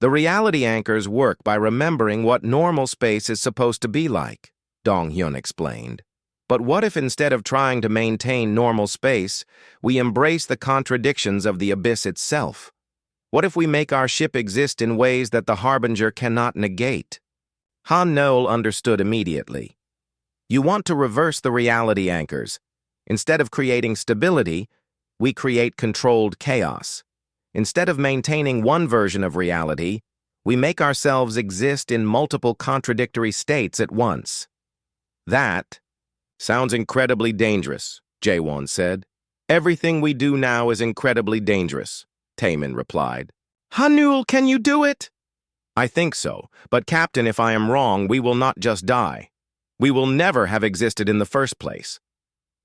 "The reality anchors work by remembering what normal space is supposed to be like," Dong Hyun explained. "But what if instead of trying to maintain normal space, we embrace the contradictions of the abyss itself? What if we make our ship exist in ways that the harbinger cannot negate?" Han Noel understood immediately. "You want to reverse the reality anchors. Instead of creating stability, we create controlled chaos. Instead of maintaining one version of reality, we make ourselves exist in multiple contradictory states at once." "That sounds incredibly dangerous," Jaewon said. "Everything we do now is incredibly dangerous," Taemin replied. "Hanuel, can you do it?" "I think so, but Captain, if I am wrong, we will not just die. We will never have existed in the first place."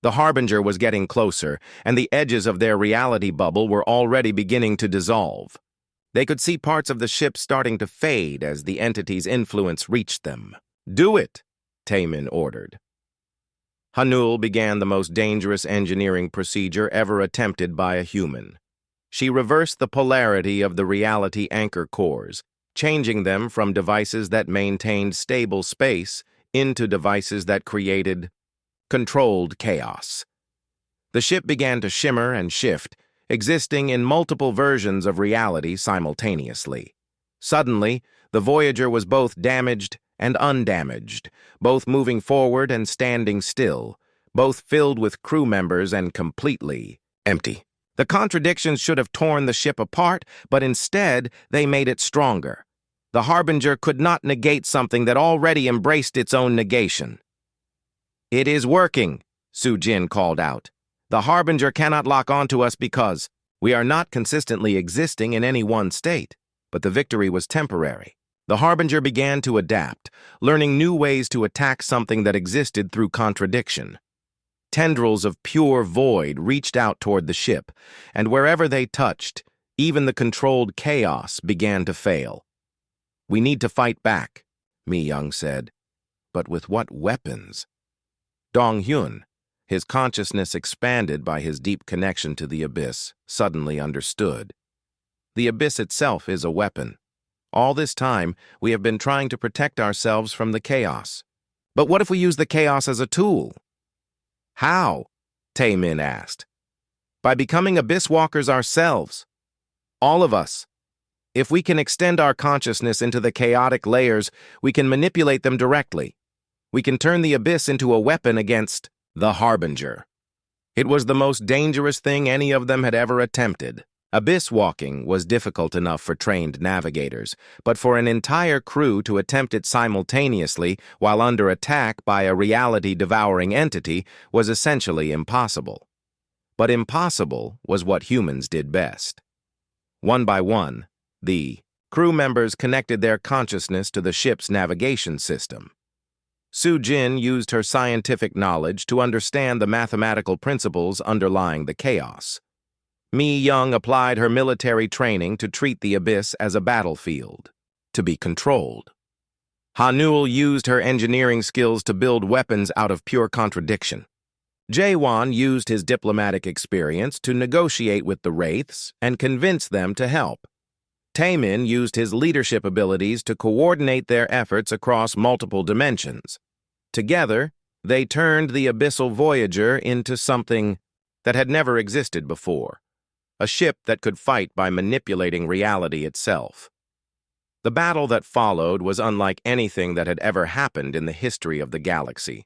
The harbinger was getting closer, and the edges of their reality bubble were already beginning to dissolve. They could see parts of the ship starting to fade as the entity's influence reached them. "Do it," Taemin ordered. Hanuel began the most dangerous engineering procedure ever attempted by a human. She reversed the polarity of the reality anchor cores, changing them from devices that maintained stable space into devices that created controlled chaos. The ship began to shimmer and shift, existing in multiple versions of reality simultaneously. Suddenly, the Voyager was both damaged and undamaged, both moving forward and standing still, both filled with crew members and completely empty. The contradictions should have torn the ship apart, but instead they made it stronger. The harbinger could not negate something that already embraced its own negation. "It is working," Sujin called out. "The harbinger cannot lock onto us because we are not consistently existing in any one state." But the victory was temporary. The harbinger began to adapt, learning new ways to attack something that existed through contradiction. Tendrils of pure void reached out toward the ship, and wherever they touched, even the controlled chaos began to fail. "We need to fight back," Mi Young said. "But with what weapons?" Dong Hyun, his consciousness expanded by his deep connection to the abyss, suddenly understood. The abyss itself is a weapon. All this time, we have been trying to protect ourselves from the chaos. But what if we use the chaos as a tool? "How?" Taemin asked. "By becoming abyss walkers ourselves. All of us. If we can extend our consciousness into the chaotic layers, we can manipulate them directly. We can turn the abyss into a weapon against the Harbinger. It was the most dangerous thing any of them had ever attempted. Abyss walking was difficult enough for trained navigators, but for an entire crew to attempt it simultaneously while under attack by a reality-devouring entity was essentially impossible. But impossible was what humans did best. One by one, the crew members connected their consciousness to the ship's navigation system. Su-Jin used her scientific knowledge to understand the mathematical principles underlying the chaos. Mi-Young applied her military training to treat the abyss as a battlefield, to be controlled. Hanul used her engineering skills to build weapons out of pure contradiction. Jae-Won used his diplomatic experience to negotiate with the Wraiths and convince them to help. Taemin used his leadership abilities to coordinate their efforts across multiple dimensions. Together, they turned the Abyssal Voyager into something that had never existed before, a ship that could fight by manipulating reality itself. The battle that followed was unlike anything that had ever happened in the history of the galaxy.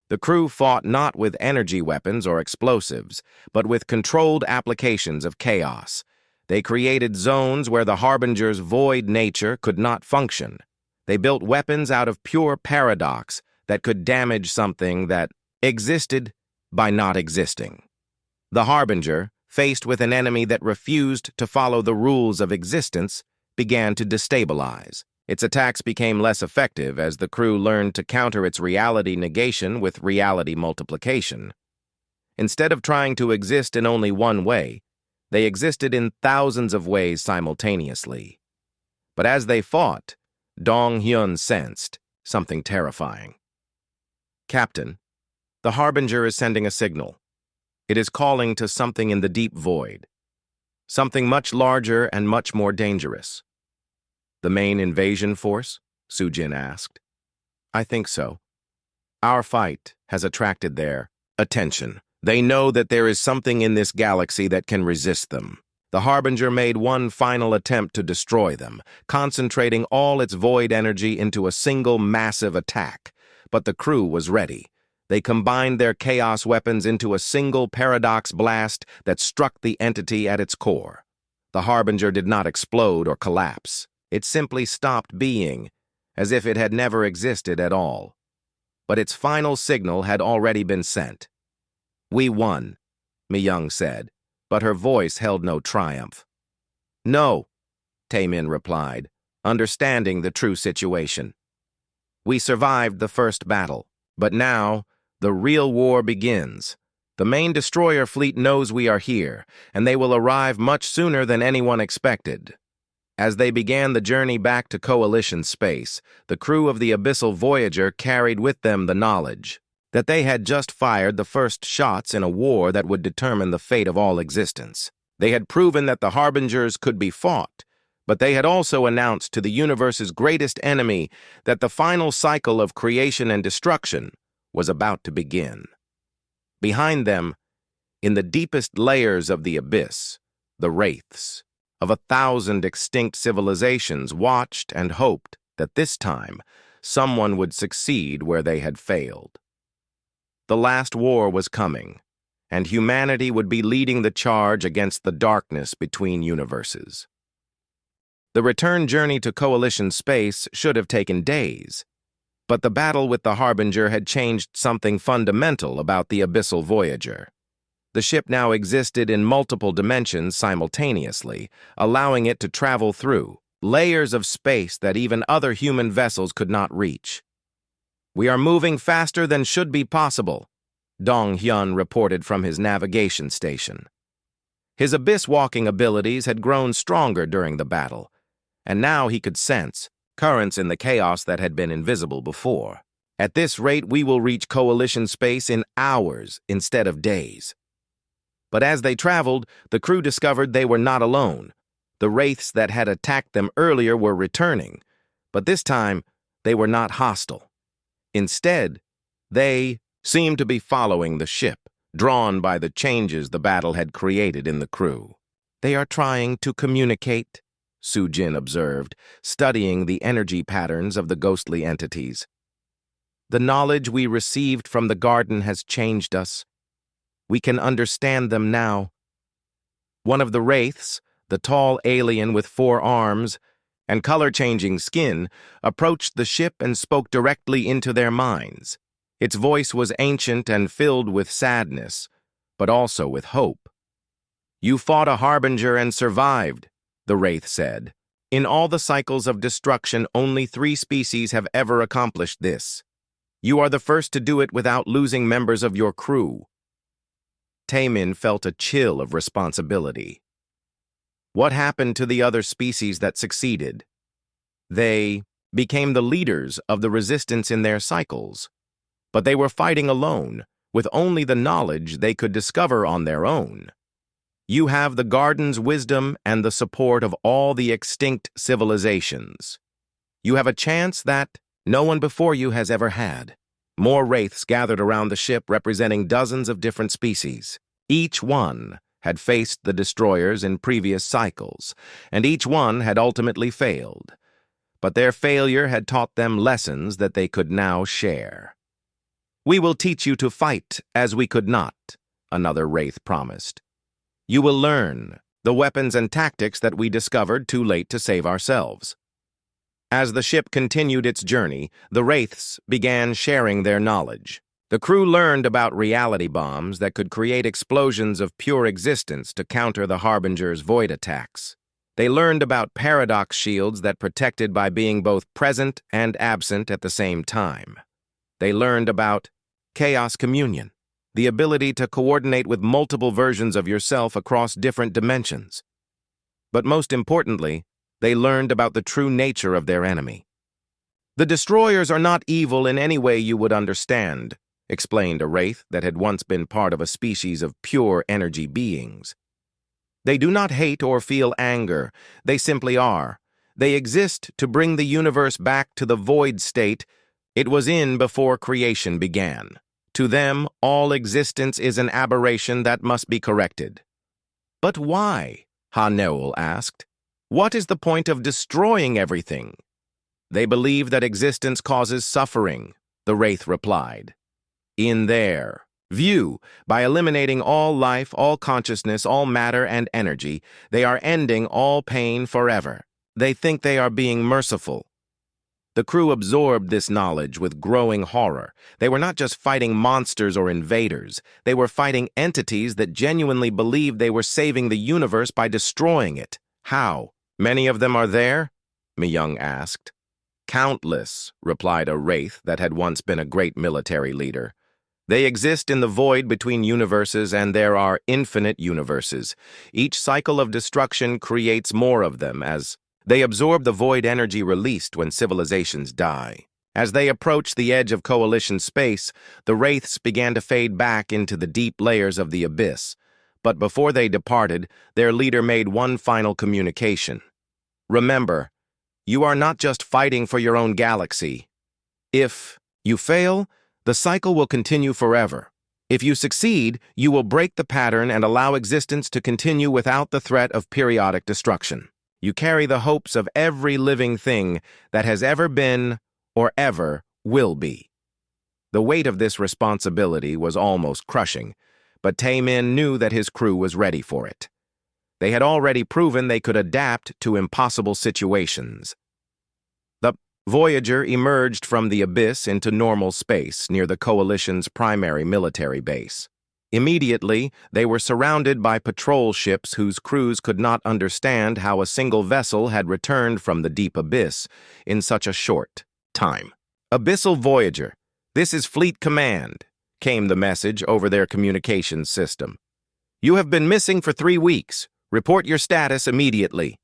The crew fought not with energy weapons or explosives, but with controlled applications of chaos. They created zones where the Harbinger's void nature could not function. They built weapons out of pure paradox that could damage something that existed by not existing. The Harbinger, faced with an enemy that refused to follow the rules of existence, began to destabilize. Its attacks became less effective as the crew learned to counter its reality negation with reality multiplication. Instead of trying to exist in only one way, they existed in thousands of ways simultaneously. But as they fought, Dong-hyun sensed something terrifying. "Captain, the Harbinger is sending a signal. It is calling to something in the deep void. Something much larger and much more dangerous." "The main invasion force?" Su-Jin asked. "I think so. Our fight has attracted their attention. They know that there is something in this galaxy that can resist them. The Harbinger made one final attempt to destroy them, concentrating all its void energy into a single massive attack. But the crew was ready. They combined their chaos weapons into a single paradox blast that struck the entity at its core. The Harbinger did not explode or collapse. It simply stopped being, as if it had never existed at all. But its final signal had already been sent. "We won," Mi-Young said, but her voice held no triumph. "No," Taemin replied, understanding the true situation. "We survived the first battle, but now the real war begins. The main destroyer fleet knows we are here, and they will arrive much sooner than anyone expected." As they began the journey back to Coalition space, the crew of the Abyssal Voyager carried with them the knowledge that they had just fired the first shots in a war that would determine the fate of all existence. They had proven that the Harbingers could be fought, but they had also announced to the universe's greatest enemy that the final cycle of creation and destruction was about to begin. Behind them, in the deepest layers of the abyss, the Wraiths of 1,000 extinct civilizations watched and hoped that this time someone would succeed where they had failed. The last war was coming, and humanity would be leading the charge against the darkness between universes. The return journey to Coalition space should have taken days, but the battle with the Harbinger had changed something fundamental about the Abyssal Voyager. The ship now existed in multiple dimensions simultaneously, allowing it to travel through layers of space that even other human vessels could not reach. "We are moving faster than should be possible," Dong-hyun reported from his navigation station. His abyss-walking abilities had grown stronger during the battle, and now he could sense currents in the chaos that had been invisible before. "At this rate, we will reach Coalition space in hours instead of days." But as they traveled, the crew discovered they were not alone. The Wraiths that had attacked them earlier were returning, but this time they were not hostile. Instead, they seemed to be following the ship, drawn by the changes the battle had created in the crew. "They are trying to communicate," Sujin observed, studying the energy patterns of the ghostly entities. The knowledge we received from the garden has changed us. We can understand them now. One of the wraiths, the tall alien with 4 arms and color-changing skin, approached the ship and spoke directly into their minds. Its voice was ancient and filled with sadness, but also with hope. "You fought a harbinger and survived," the wraith said. "In all the cycles of destruction, only 3 species have ever accomplished this. You are the first to do it without losing members of your crew." Taemin felt a chill of responsibility. What happened to the other species that succeeded? They became the leaders of the resistance in their cycles, but they were fighting alone, with only the knowledge they could discover on their own. You have the garden's wisdom and the support of all the extinct civilizations. You have a chance that no one before you has ever had. More wraiths gathered around the ship representing dozens of different species. Each one had faced the destroyers in previous cycles, and each one had ultimately failed. But their failure had taught them lessons that they could now share. "We will teach you to fight as we could not," another wraith promised. "You will learn the weapons and tactics that we discovered too late to save ourselves." As the ship continued its journey, the wraiths began sharing their knowledge. The crew learned about reality bombs that could create explosions of pure existence to counter the Harbinger's void attacks. They learned about paradox shields that protected by being both present and absent at the same time. They learned about chaos communion, the ability to coordinate with multiple versions of yourself across different dimensions. But most importantly, they learned about the true nature of their enemy. "The destroyers are not evil in any way you would understand," explained a wraith that had once been part of a species of pure energy beings. "They do not hate or feel anger. They simply are. They exist to bring the universe back to the void state it was in before creation began. To them, all existence is an aberration that must be corrected." "But why?" Ha-Neul asked. "What is the point of destroying everything?" "They believe that existence causes suffering," the wraith replied. "In their view, by eliminating all life, all consciousness, all matter and energy, they are ending all pain forever. They think they are being merciful." The crew absorbed this knowledge with growing horror. They were not just fighting monsters or invaders. They were fighting entities that genuinely believed they were saving the universe by destroying it. How? "Many of them are there?" Mi-young asked. "Countless," replied a wraith that had once been a great military leader. "They exist in the void between universes, and there are infinite universes. Each cycle of destruction creates more of them as they absorb the void energy released when civilizations die." As they approached the edge of Coalition space, the wraiths began to fade back into the deep layers of the abyss. But before they departed, their leader made one final communication. "Remember, you are not just fighting for your own galaxy. If you fail, the cycle will continue forever. If you succeed, you will break the pattern and allow existence to continue without the threat of periodic destruction. You carry the hopes of every living thing that has ever been or ever will be." The weight of this responsibility was almost crushing, but Taemin knew that his crew was ready for it. They had already proven they could adapt to impossible situations. The Voyager emerged from the abyss into normal space near the Coalition's primary military base. Immediately, they were surrounded by patrol ships whose crews could not understand how a single vessel had returned from the deep abyss in such a short time. "Abyssal Voyager, this is Fleet Command," came the message over their communications system. "You have been missing for 3 weeks. Report your status immediately."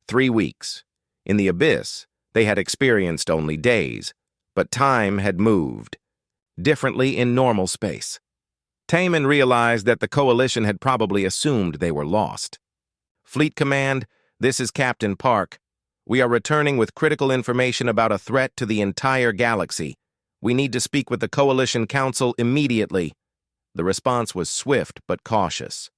3 weeks. In the abyss, they had experienced only days, but time had moved. Differently in normal space. Taemin realized that the Coalition had probably assumed they were lost. "Fleet Command, this is Captain Park. We are returning with critical information about a threat to the entire galaxy. We need to speak with the Coalition Council immediately." The response was swift but cautious.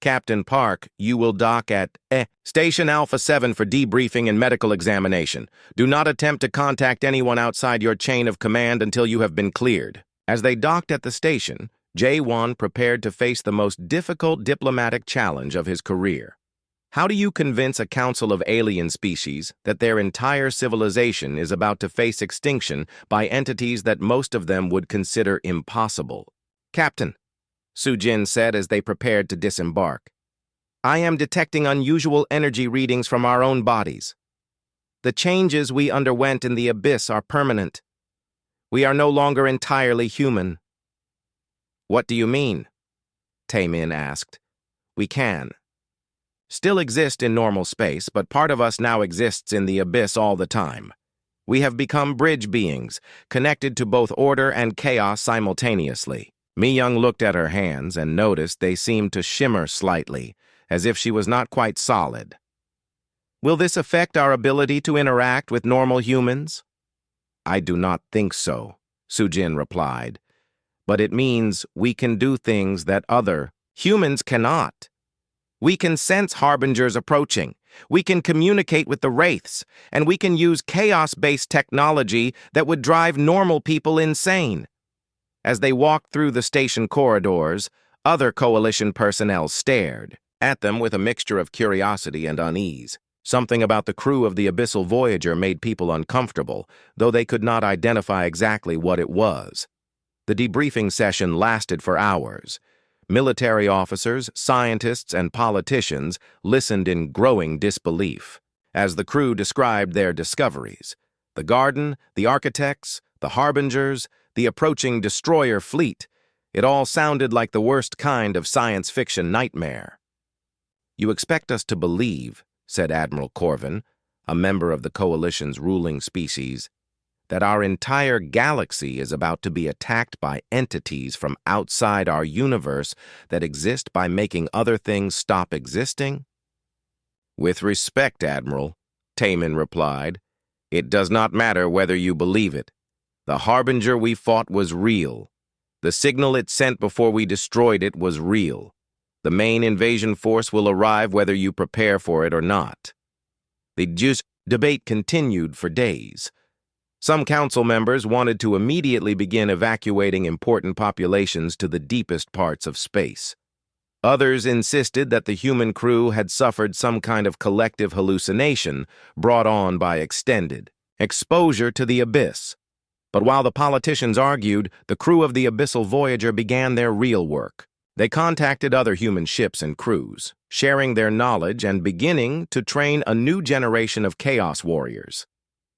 Captain Park, you will dock at Station Alpha 7 for debriefing and medical examination. Do not attempt to contact anyone outside your chain of command until you have been cleared. As they docked at the station, J1 prepared to face the most difficult diplomatic challenge of his career. How do you convince a council of alien species that their entire civilization is about to face extinction by entities that most of them would consider impossible? Captain, Sujin said as they prepared to disembark, I am detecting unusual energy readings from our own bodies. The changes we underwent in the abyss are permanent. We are no longer entirely human. What do you mean? Taemin asked. We can still exist in normal space, but part of us now exists in the abyss all the time. We have become bridge beings, connected to both order and chaos simultaneously. Mi-young looked at her hands and noticed they seemed to shimmer slightly, as if she was not quite solid. Will this affect our ability to interact with normal humans? I do not think so, Sujin replied. But it means we can do things that other humans cannot. We can sense harbingers approaching. We can communicate with the wraiths, and we can use chaos-based technology that would drive normal people insane. As they walked through the station corridors, other Coalition personnel stared at them with a mixture of curiosity and unease. Something about the crew of the Abyssal Voyager made people uncomfortable, though they could not identify exactly what it was. The debriefing session lasted for hours. Military officers, scientists, and politicians listened in growing disbelief as the crew described their discoveries. The garden, the architects, the harbingers, the approaching destroyer fleet. It all sounded like the worst kind of science fiction nightmare. You expect us to believe, said Admiral Corvin, a member of the Coalition's ruling species, that our entire galaxy is about to be attacked by entities from outside our universe that exist by making other things stop existing? With respect, Admiral, Taemin replied, it does not matter whether you believe it. The harbinger we fought was real. The signal it sent before we destroyed it was real. The main invasion force will arrive whether you prepare for it or not. The debate continued for days. Some council members wanted to immediately begin evacuating important populations to the deepest parts of space. Others insisted that the human crew had suffered some kind of collective hallucination brought on by extended exposure to the abyss. But while the politicians argued, the crew of the Abyssal Voyager began their real work. They contacted other human ships and crews, sharing their knowledge and beginning to train a new generation of chaos warriors.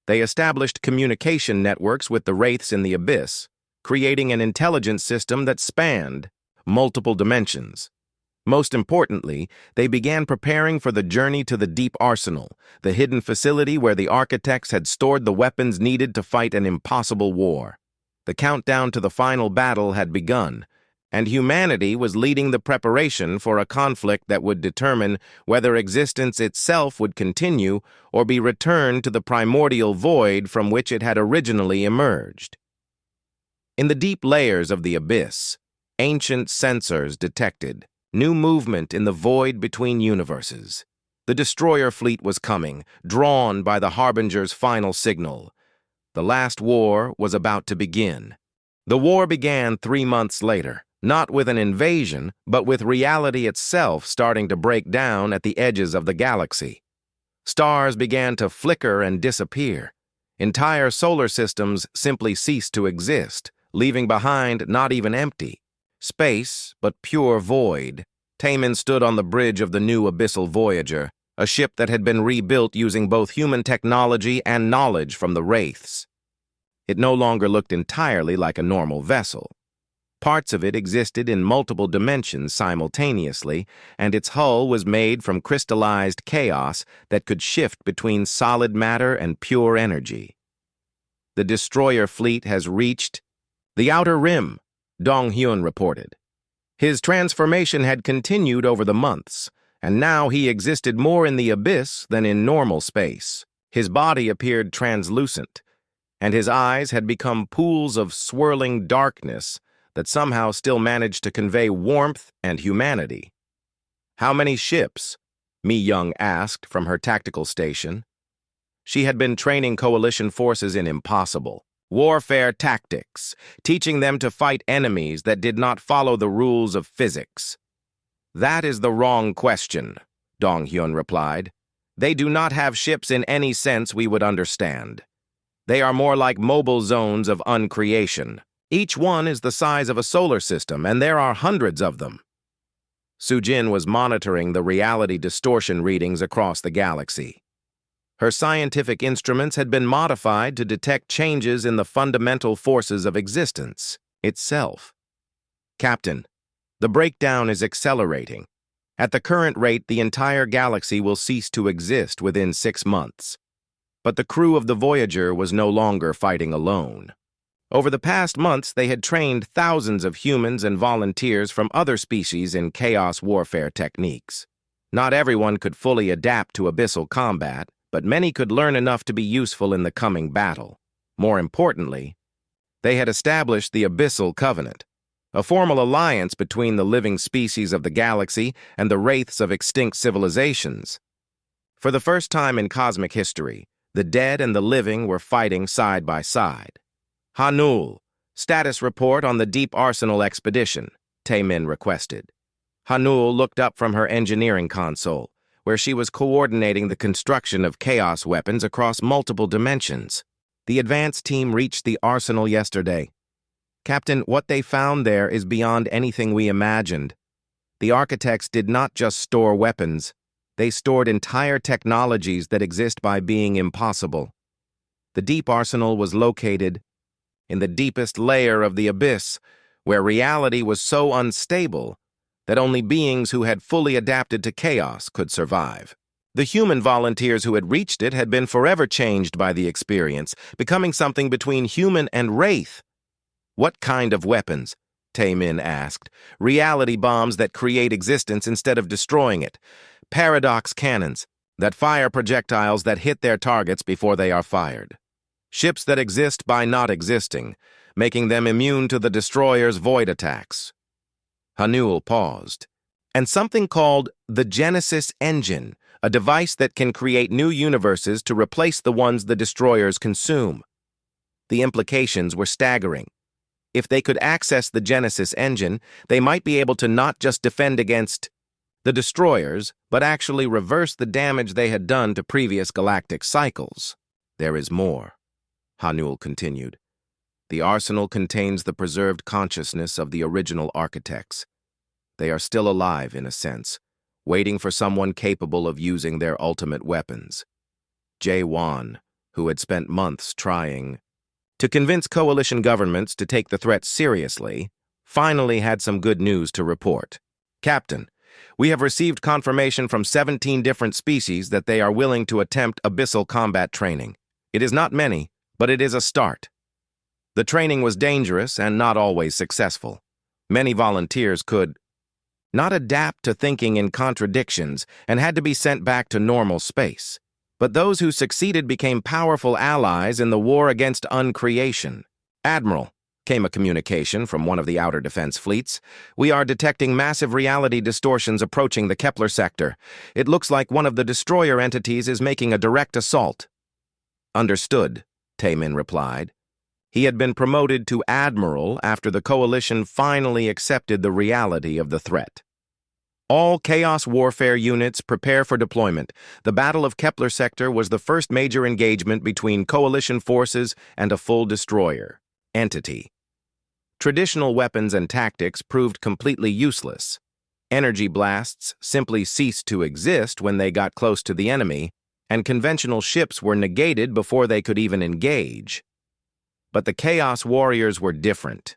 They established communication networks with the wraiths in the abyss, creating an intelligence system that spanned multiple dimensions. Most importantly, they began preparing for the journey to the Deep Arsenal, the hidden facility where the architects had stored the weapons needed to fight an impossible war. The countdown to the final battle had begun, and humanity was leading the preparation for a conflict that would determine whether existence itself would continue or be returned to the primordial void from which it had originally emerged. In the deep layers of the abyss, ancient sensors detected new movement in the void between universes. The destroyer fleet was coming, drawn by the harbinger's final signal. The last war was about to begin. The war began 3 months later, not with an invasion, but with reality itself starting to break down at the edges of the galaxy. Stars began to flicker and disappear. Entire solar systems simply ceased to exist, leaving behind not even empty space, but pure void. Taemin stood on the bridge of the new Abyssal Voyager, a ship that had been rebuilt using both human technology and knowledge from the wraiths. It no longer looked entirely like a normal vessel. Parts of it existed in multiple dimensions simultaneously, and its hull was made from crystallized chaos that could shift between solid matter and pure energy. The destroyer fleet has reached the outer rim, Dong-hyun reported. His transformation had continued over the months, and now he existed more in the abyss than in normal space. His body appeared translucent, and his eyes had become pools of swirling darkness that somehow still managed to convey warmth and humanity. How many ships? Mi Young asked from her tactical station. She had been training coalition forces in impossible warfare tactics, teaching them to fight enemies that did not follow the rules of physics. That is the wrong question, Dong Hyun replied. They do not have ships in any sense we would understand. They are more like mobile zones of uncreation. Each one is the size of a solar system, and there are hundreds of them. Sujin was monitoring the reality distortion readings across the galaxy. Her scientific instruments had been modified to detect changes in the fundamental forces of existence itself. Captain, the breakdown is accelerating. At the current rate, the entire galaxy will cease to exist within 6 months. But the crew of the Voyager was no longer fighting alone. Over the past months, they had trained thousands of humans and volunteers from other species in chaos warfare techniques. Not everyone could fully adapt to abyssal combat, but many could learn enough to be useful in the coming battle. More importantly, they had established the Abyssal Covenant, a formal alliance between the living species of the galaxy and the wraiths of extinct civilizations. For the first time in cosmic history, the dead and the living were fighting side by side. Hanul, status report on the Deep Arsenal expedition, Taemin requested. Hanul looked up from her engineering console, where she was coordinating the construction of chaos weapons across multiple dimensions. The advance team reached the arsenal yesterday. Captain, what they found there is beyond anything we imagined. The architects did not just store weapons. They stored entire technologies that exist by being impossible. The deep arsenal was located in the deepest layer of the abyss, where reality was so unstable that only beings who had fully adapted to chaos could survive. The human volunteers who had reached it had been forever changed by the experience, becoming something between human and wraith. What kind of weapons? Taemin asked. Reality bombs that create existence instead of destroying it. Paradox cannons that fire projectiles that hit their targets before they are fired. Ships that exist by not existing, making them immune to the destroyer's void attacks. Hanul paused. And something called the Genesis Engine, a device that can create new universes to replace the ones the destroyers consume. The implications were staggering. If they could access the Genesis Engine, they might be able to not just defend against the destroyers, but actually reverse the damage they had done to previous galactic cycles. There is more, Hanul continued. The arsenal contains the preserved consciousness of the original architects. They are still alive, in a sense, waiting for someone capable of using their ultimate weapons. Jae-won, who had spent months trying to convince coalition governments to take the threat seriously, finally had some good news to report. Captain, we have received confirmation from 17 different species that they are willing to attempt abyssal combat training. It is not many, but it is a start. The training was dangerous and not always successful. Many volunteers could not adapt to thinking in contradictions and had to be sent back to normal space. But those who succeeded became powerful allies in the war against uncreation. Admiral, came a communication from one of the outer defense fleets. We are detecting massive reality distortions approaching the Kepler sector. It looks like one of the destroyer entities is making a direct assault. Understood, Taemin replied. He had been promoted to Admiral after the coalition finally accepted the reality of the threat. All Chaos Warfare units prepare for deployment. The Battle of Kepler Sector was the first major engagement between coalition forces and a full destroyer entity. Traditional weapons and tactics proved completely useless. Energy blasts simply ceased to exist when they got close to the enemy, and conventional ships were negated before they could even engage. But the Chaos Warriors were different.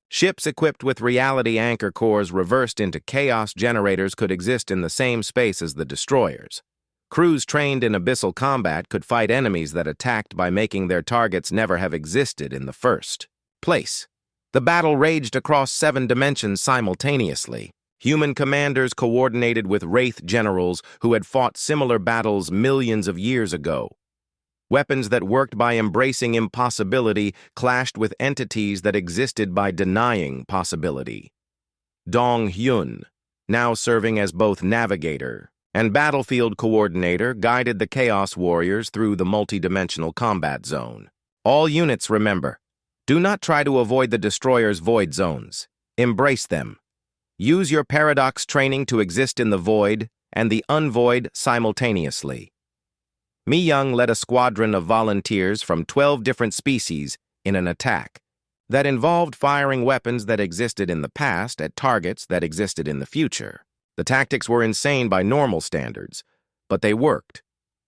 Ships equipped with reality anchor cores reversed into chaos generators could exist in the same space as the destroyers. Crews trained in abyssal combat could fight enemies that attacked by making their targets never have existed in the first place. The battle raged across 7 dimensions simultaneously. Human commanders coordinated with wraith generals who had fought similar battles millions of years ago. Weapons that worked by embracing impossibility clashed with entities that existed by denying possibility. Dong Hyun, now serving as both navigator and battlefield coordinator, guided the Chaos Warriors through the multi-dimensional combat zone. All units, remember, do not try to avoid the destroyer's void zones. Embrace them. Use your paradox training to exist in the void and the unvoid simultaneously. Mi Young led a squadron of volunteers from 12 different species in an attack that involved firing weapons that existed in the past at targets that existed in the future. The tactics were insane by normal standards, but they worked.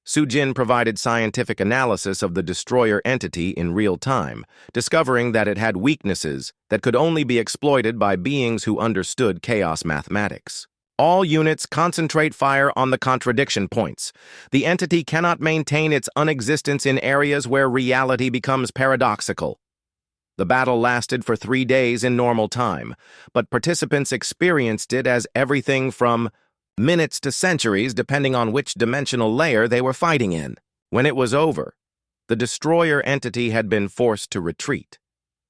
Sujin provided scientific analysis of the destroyer entity in real time, discovering that it had weaknesses that could only be exploited by beings who understood chaos mathematics. All units concentrate fire on the contradiction points. The entity cannot maintain its unexistence in areas where reality becomes paradoxical. The battle lasted for 3 days in normal time, but participants experienced it as everything from minutes to centuries depending on which dimensional layer they were fighting in. When it was over, the destroyer entity had been forced to retreat,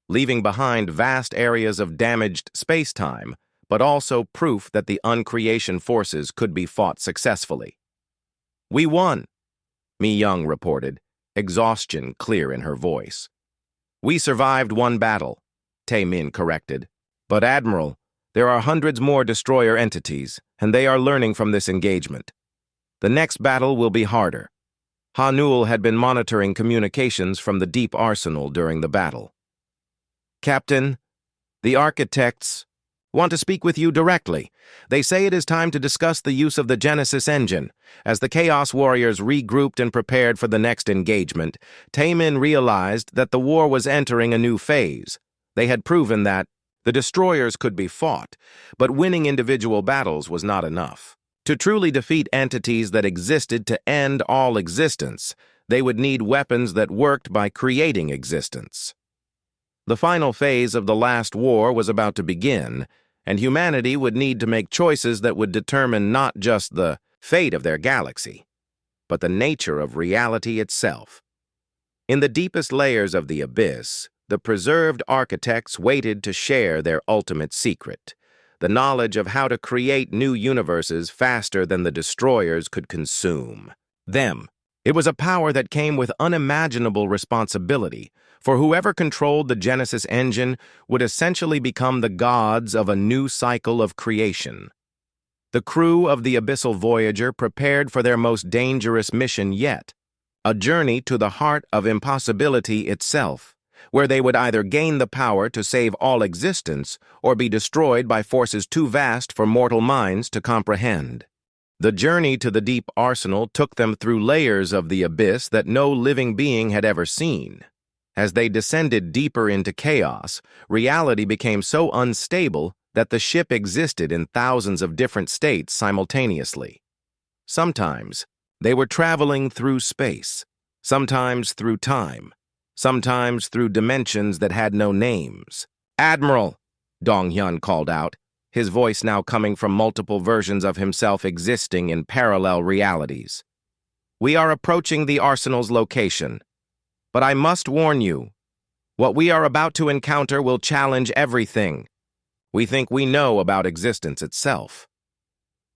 leaving behind vast areas of damaged space-time, but also proof that the uncreation forces could be fought successfully. "We won," Mi Young reported, exhaustion clear in her voice. "We survived one battle," Tae Min corrected. "But Admiral, there are hundreds more destroyer entities, and they are learning from this engagement. The next battle will be harder." Ha Newell had been monitoring communications from the deep arsenal during the battle. "Captain, the architects want to speak with you directly. They say it is time to discuss the use of the Genesis engine." As the Chaos Warriors regrouped and prepared for the next engagement, Tae Min realized that the war was entering a new phase. They had proven that the destroyers could be fought, but winning individual battles was not enough. To truly defeat entities that existed to end all existence, they would need weapons that worked by creating existence. The final phase of the last war was about to begin, and humanity would need to make choices that would determine not just the fate of their galaxy, but the nature of reality itself. In the deepest layers of the abyss, the preserved architects waited to share their ultimate secret, the knowledge of how to create new universes faster than the destroyers could consume them. It was a power that came with unimaginable responsibility, for whoever controlled the Genesis engine would essentially become the gods of a new cycle of creation. The crew of the Abyssal Voyager prepared for their most dangerous mission yet, a journey to the heart of impossibility itself, where they would either gain the power to save all existence or be destroyed by forces too vast for mortal minds to comprehend. The journey to the deep arsenal took them through layers of the abyss that no living being had ever seen. As they descended deeper into chaos, reality became so unstable that the ship existed in thousands of different states simultaneously. Sometimes they were traveling through space, sometimes through time, sometimes through dimensions that had no names. "Admiral," Dong Hyun called out, his voice now coming from multiple versions of himself existing in parallel realities. "We are approaching the arsenal's location. But I must warn you, what we are about to encounter will challenge everything we think we know about existence itself."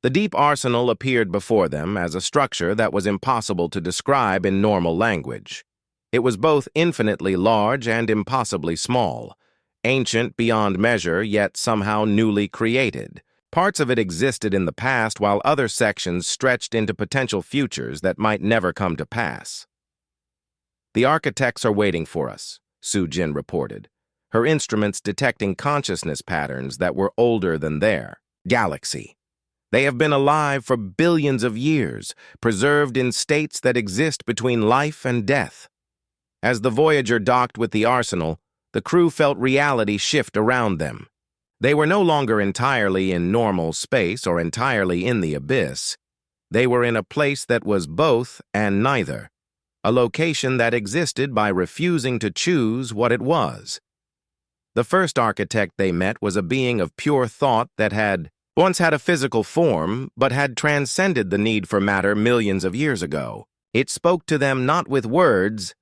The deep arsenal appeared before them as a structure that was impossible to describe in normal language. It was both infinitely large and impossibly small, ancient beyond measure, yet somehow newly created. Parts of it existed in the past, while other sections stretched into potential futures that might never come to pass. "The architects are waiting for us," Sujin reported, her instruments detecting consciousness patterns that were older than their galaxy. They have been alive for billions of years, preserved in states that exist between life and death. As the Voyager docked with the arsenal, the crew felt reality shift around them. They were no longer entirely in normal space or entirely in the abyss. They were in a place that was both and neither, a location that existed by refusing to choose what it was. The first architect they met was a being of pure thought that had once had a physical form, but had transcended the need for matter millions of years ago. It spoke to them not with words,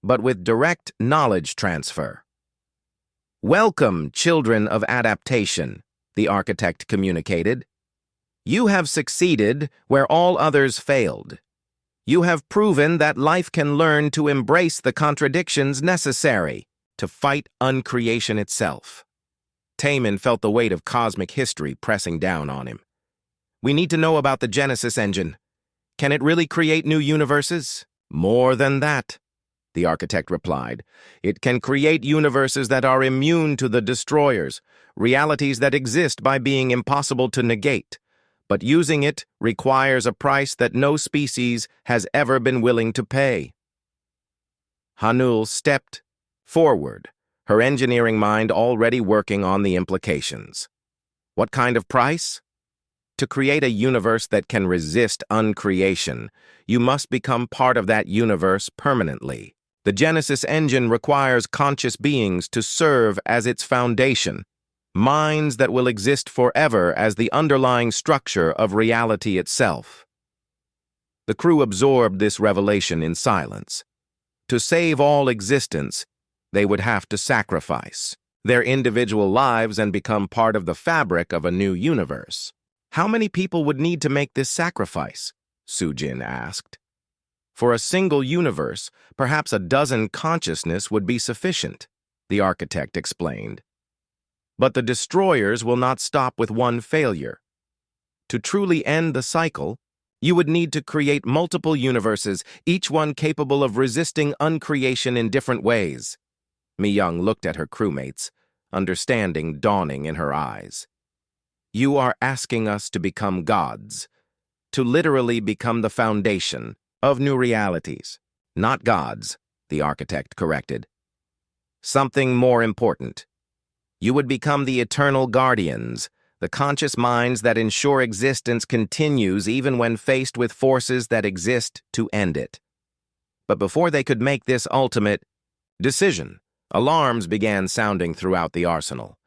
but with direct knowledge transfer. "Welcome, children of adaptation," the architect communicated. You have succeeded where all others failed. You have proven that life can learn to embrace the contradictions necessary to fight uncreation itself. Taemin felt the weight of cosmic history pressing down on him. We need to know about the Genesis engine. Can it really create new universes? More than that, the architect replied. It can create universes that are immune to the destroyers, realities that exist by being impossible to negate. But using it requires a price that no species has ever been willing to pay. Hanul stepped forward, her engineering mind already working on the implications. What kind of price? To create a universe that can resist uncreation, you must become part of that universe permanently. The Genesis engine requires conscious beings to serve as its foundation, minds that will exist forever as the underlying structure of reality itself. The crew absorbed this revelation in silence. To save all existence, they would have to sacrifice their individual lives and become part of the fabric of a new universe. How many people would need to make this sacrifice? Sujin asked. For a single universe, perhaps a dozen consciousness would be sufficient, the architect explained. But the destroyers will not stop with one failure. To truly end the cycle, you would need to create multiple universes, each one capable of resisting uncreation in different ways. Mi-young looked at her crewmates, understanding dawning in her eyes. You are asking us to become gods, to literally become the foundation of new realities. Not gods, the architect corrected. Something more important. You would become the eternal guardians, the conscious minds that ensure existence continues even when faced with forces that exist to end it. But before they could make this ultimate decision, alarms began sounding throughout the arsenal.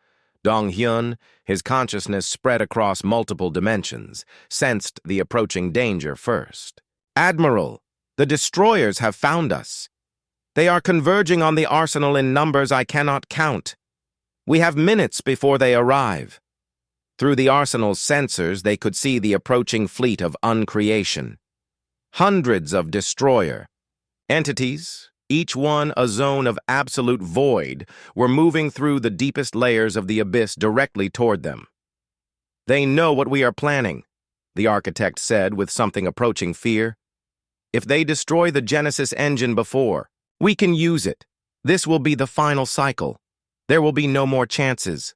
Dong-hyun, his consciousness spread across multiple dimensions, sensed the approaching danger first. Admiral, the destroyers have found us. They are converging on the arsenal in numbers I cannot count. We have minutes before they arrive. Through the arsenal's sensors, they could see the approaching fleet of uncreation. Hundreds of destroyer entities, each one a zone of absolute void, were moving through the deepest layers of the abyss directly toward them. They know what we are planning, the architect said with something approaching fear. If they destroy the Genesis engine before, we can use it. This will be the final cycle. There will be no more chances.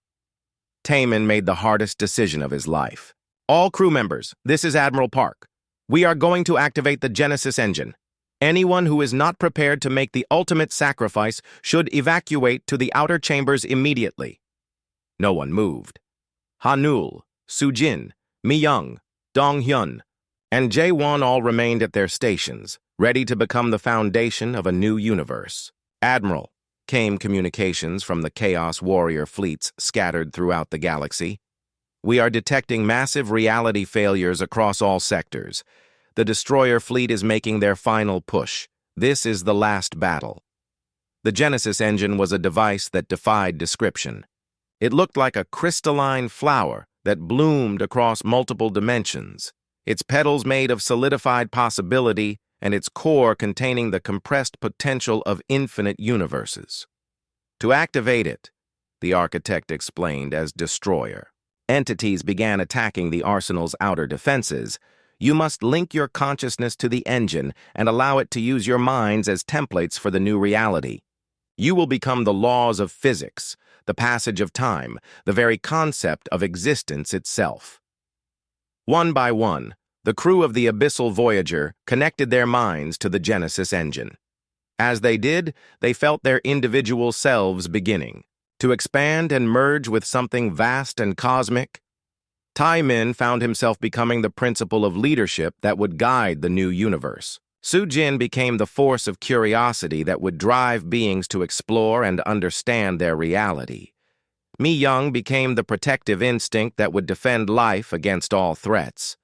Taemin made the hardest decision of his life. All crew members, this is Admiral Park. We are going to activate the Genesis engine. Anyone who is not prepared to make the ultimate sacrifice should evacuate to the outer chambers immediately. No one moved. Hanul, Sujin, Mi-young, Dong-hyun, and Jae-won all remained at their stations, ready to become the foundation of a new universe. Admiral, came communications from the Chaos Warrior fleets scattered throughout the galaxy. We are detecting massive reality failures across all sectors. The destroyer fleet is making their final push. This is the last battle. The Genesis engine was a device that defied description. It looked like a crystalline flower that bloomed across multiple dimensions, its petals made of solidified possibility and its core containing the compressed potential of infinite universes. To activate it, the architect explained as destroyer, entities began attacking the arsenal's outer defenses. You must link your consciousness to the engine and allow it to use your minds as templates for the new reality. You will become the laws of physics, the passage of time, the very concept of existence itself. One by one, the crew of the Abyssal Voyager connected their minds to the Genesis engine. As they did, they felt their individual selves beginning to expand and merge with something vast and cosmic. Taemin found himself becoming the principle of leadership that would guide the new universe. Sujin became the force of curiosity that would drive beings to explore and understand their reality. Mi-young became the protective instinct that would defend life against all threats.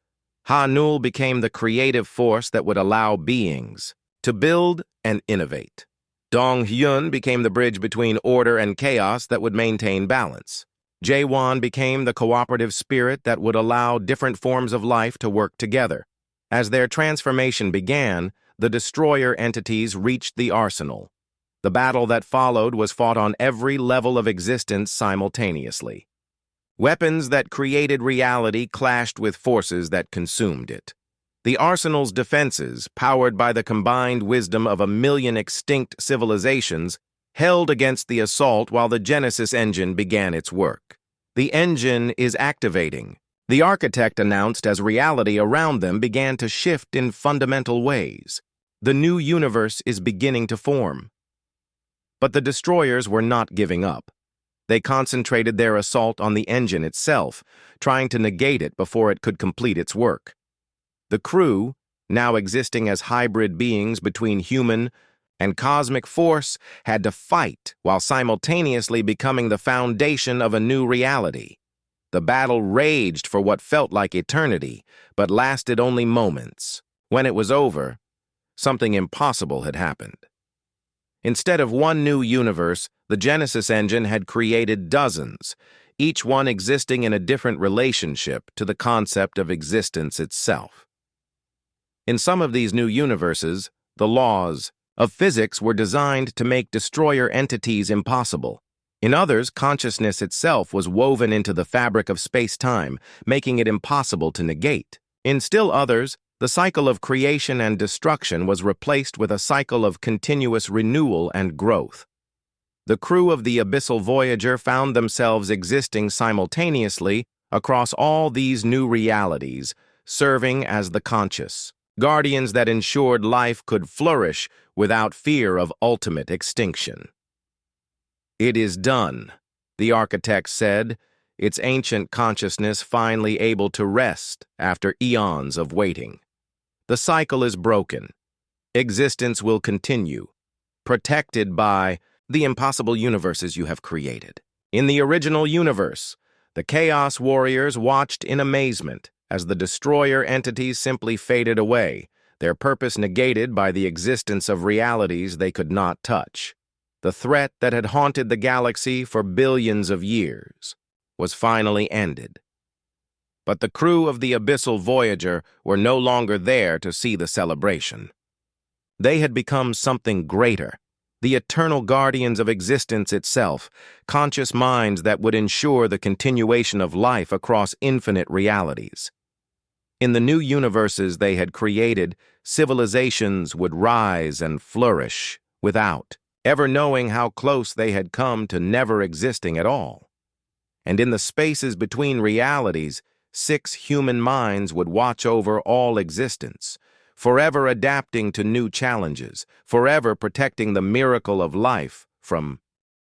Hanul became the creative force that would allow beings to build and innovate. Dong-hyun became the bridge between order and chaos that would maintain balance. J1 became the cooperative spirit that would allow different forms of life to work together. As their transformation began, the destroyer entities reached the arsenal. The battle that followed was fought on every level of existence simultaneously. Weapons that created reality clashed with forces that consumed it. The arsenal's defenses, powered by the combined wisdom of 1,000,000 extinct civilizations, held against the assault while the Genesis engine began its work. The engine is activating, the architect announced as reality around them began to shift in fundamental ways. The new universe is beginning to form. But the destroyers were not giving up. They concentrated their assault on the engine itself, trying to negate it before it could complete its work. The crew, now existing as hybrid beings between human and cosmic force, had to fight while simultaneously becoming the foundation of a new reality. The battle raged for what felt like eternity, but lasted only moments. When it was over, something impossible had happened. Instead of one new universe, the Genesis engine had created dozens, each one existing in a different relationship to the concept of existence itself. In some of these new universes, the laws of physics were designed to make destroyer entities impossible. In others, consciousness itself was woven into the fabric of space-time, making it impossible to negate. In still others, the cycle of creation and destruction was replaced with a cycle of continuous renewal and growth. The crew of the Abyssal Voyager found themselves existing simultaneously across all these new realities, serving as the conscious guardians that ensured life could flourish without fear of ultimate extinction. "It is done," the architect said, its ancient consciousness finally able to rest after eons of waiting. "The cycle is broken. Existence will continue, protected by the impossible universes you have created." In the original universe, the Chaos Warriors watched in amazement as the destroyer entities simply faded away, their purpose negated by the existence of realities they could not touch. The threat that had haunted the galaxy for billions of years was finally ended. But the crew of the Abyssal Voyager were no longer there to see the celebration. They had become something greater, the eternal guardians of existence itself, conscious minds that would ensure the continuation of life across infinite realities. In the new universes they had created, civilizations would rise and flourish without ever knowing how close they had come to never existing at all. And in the spaces between realities, 6 human minds would watch over all existence, forever adapting to new challenges, forever protecting the miracle of life from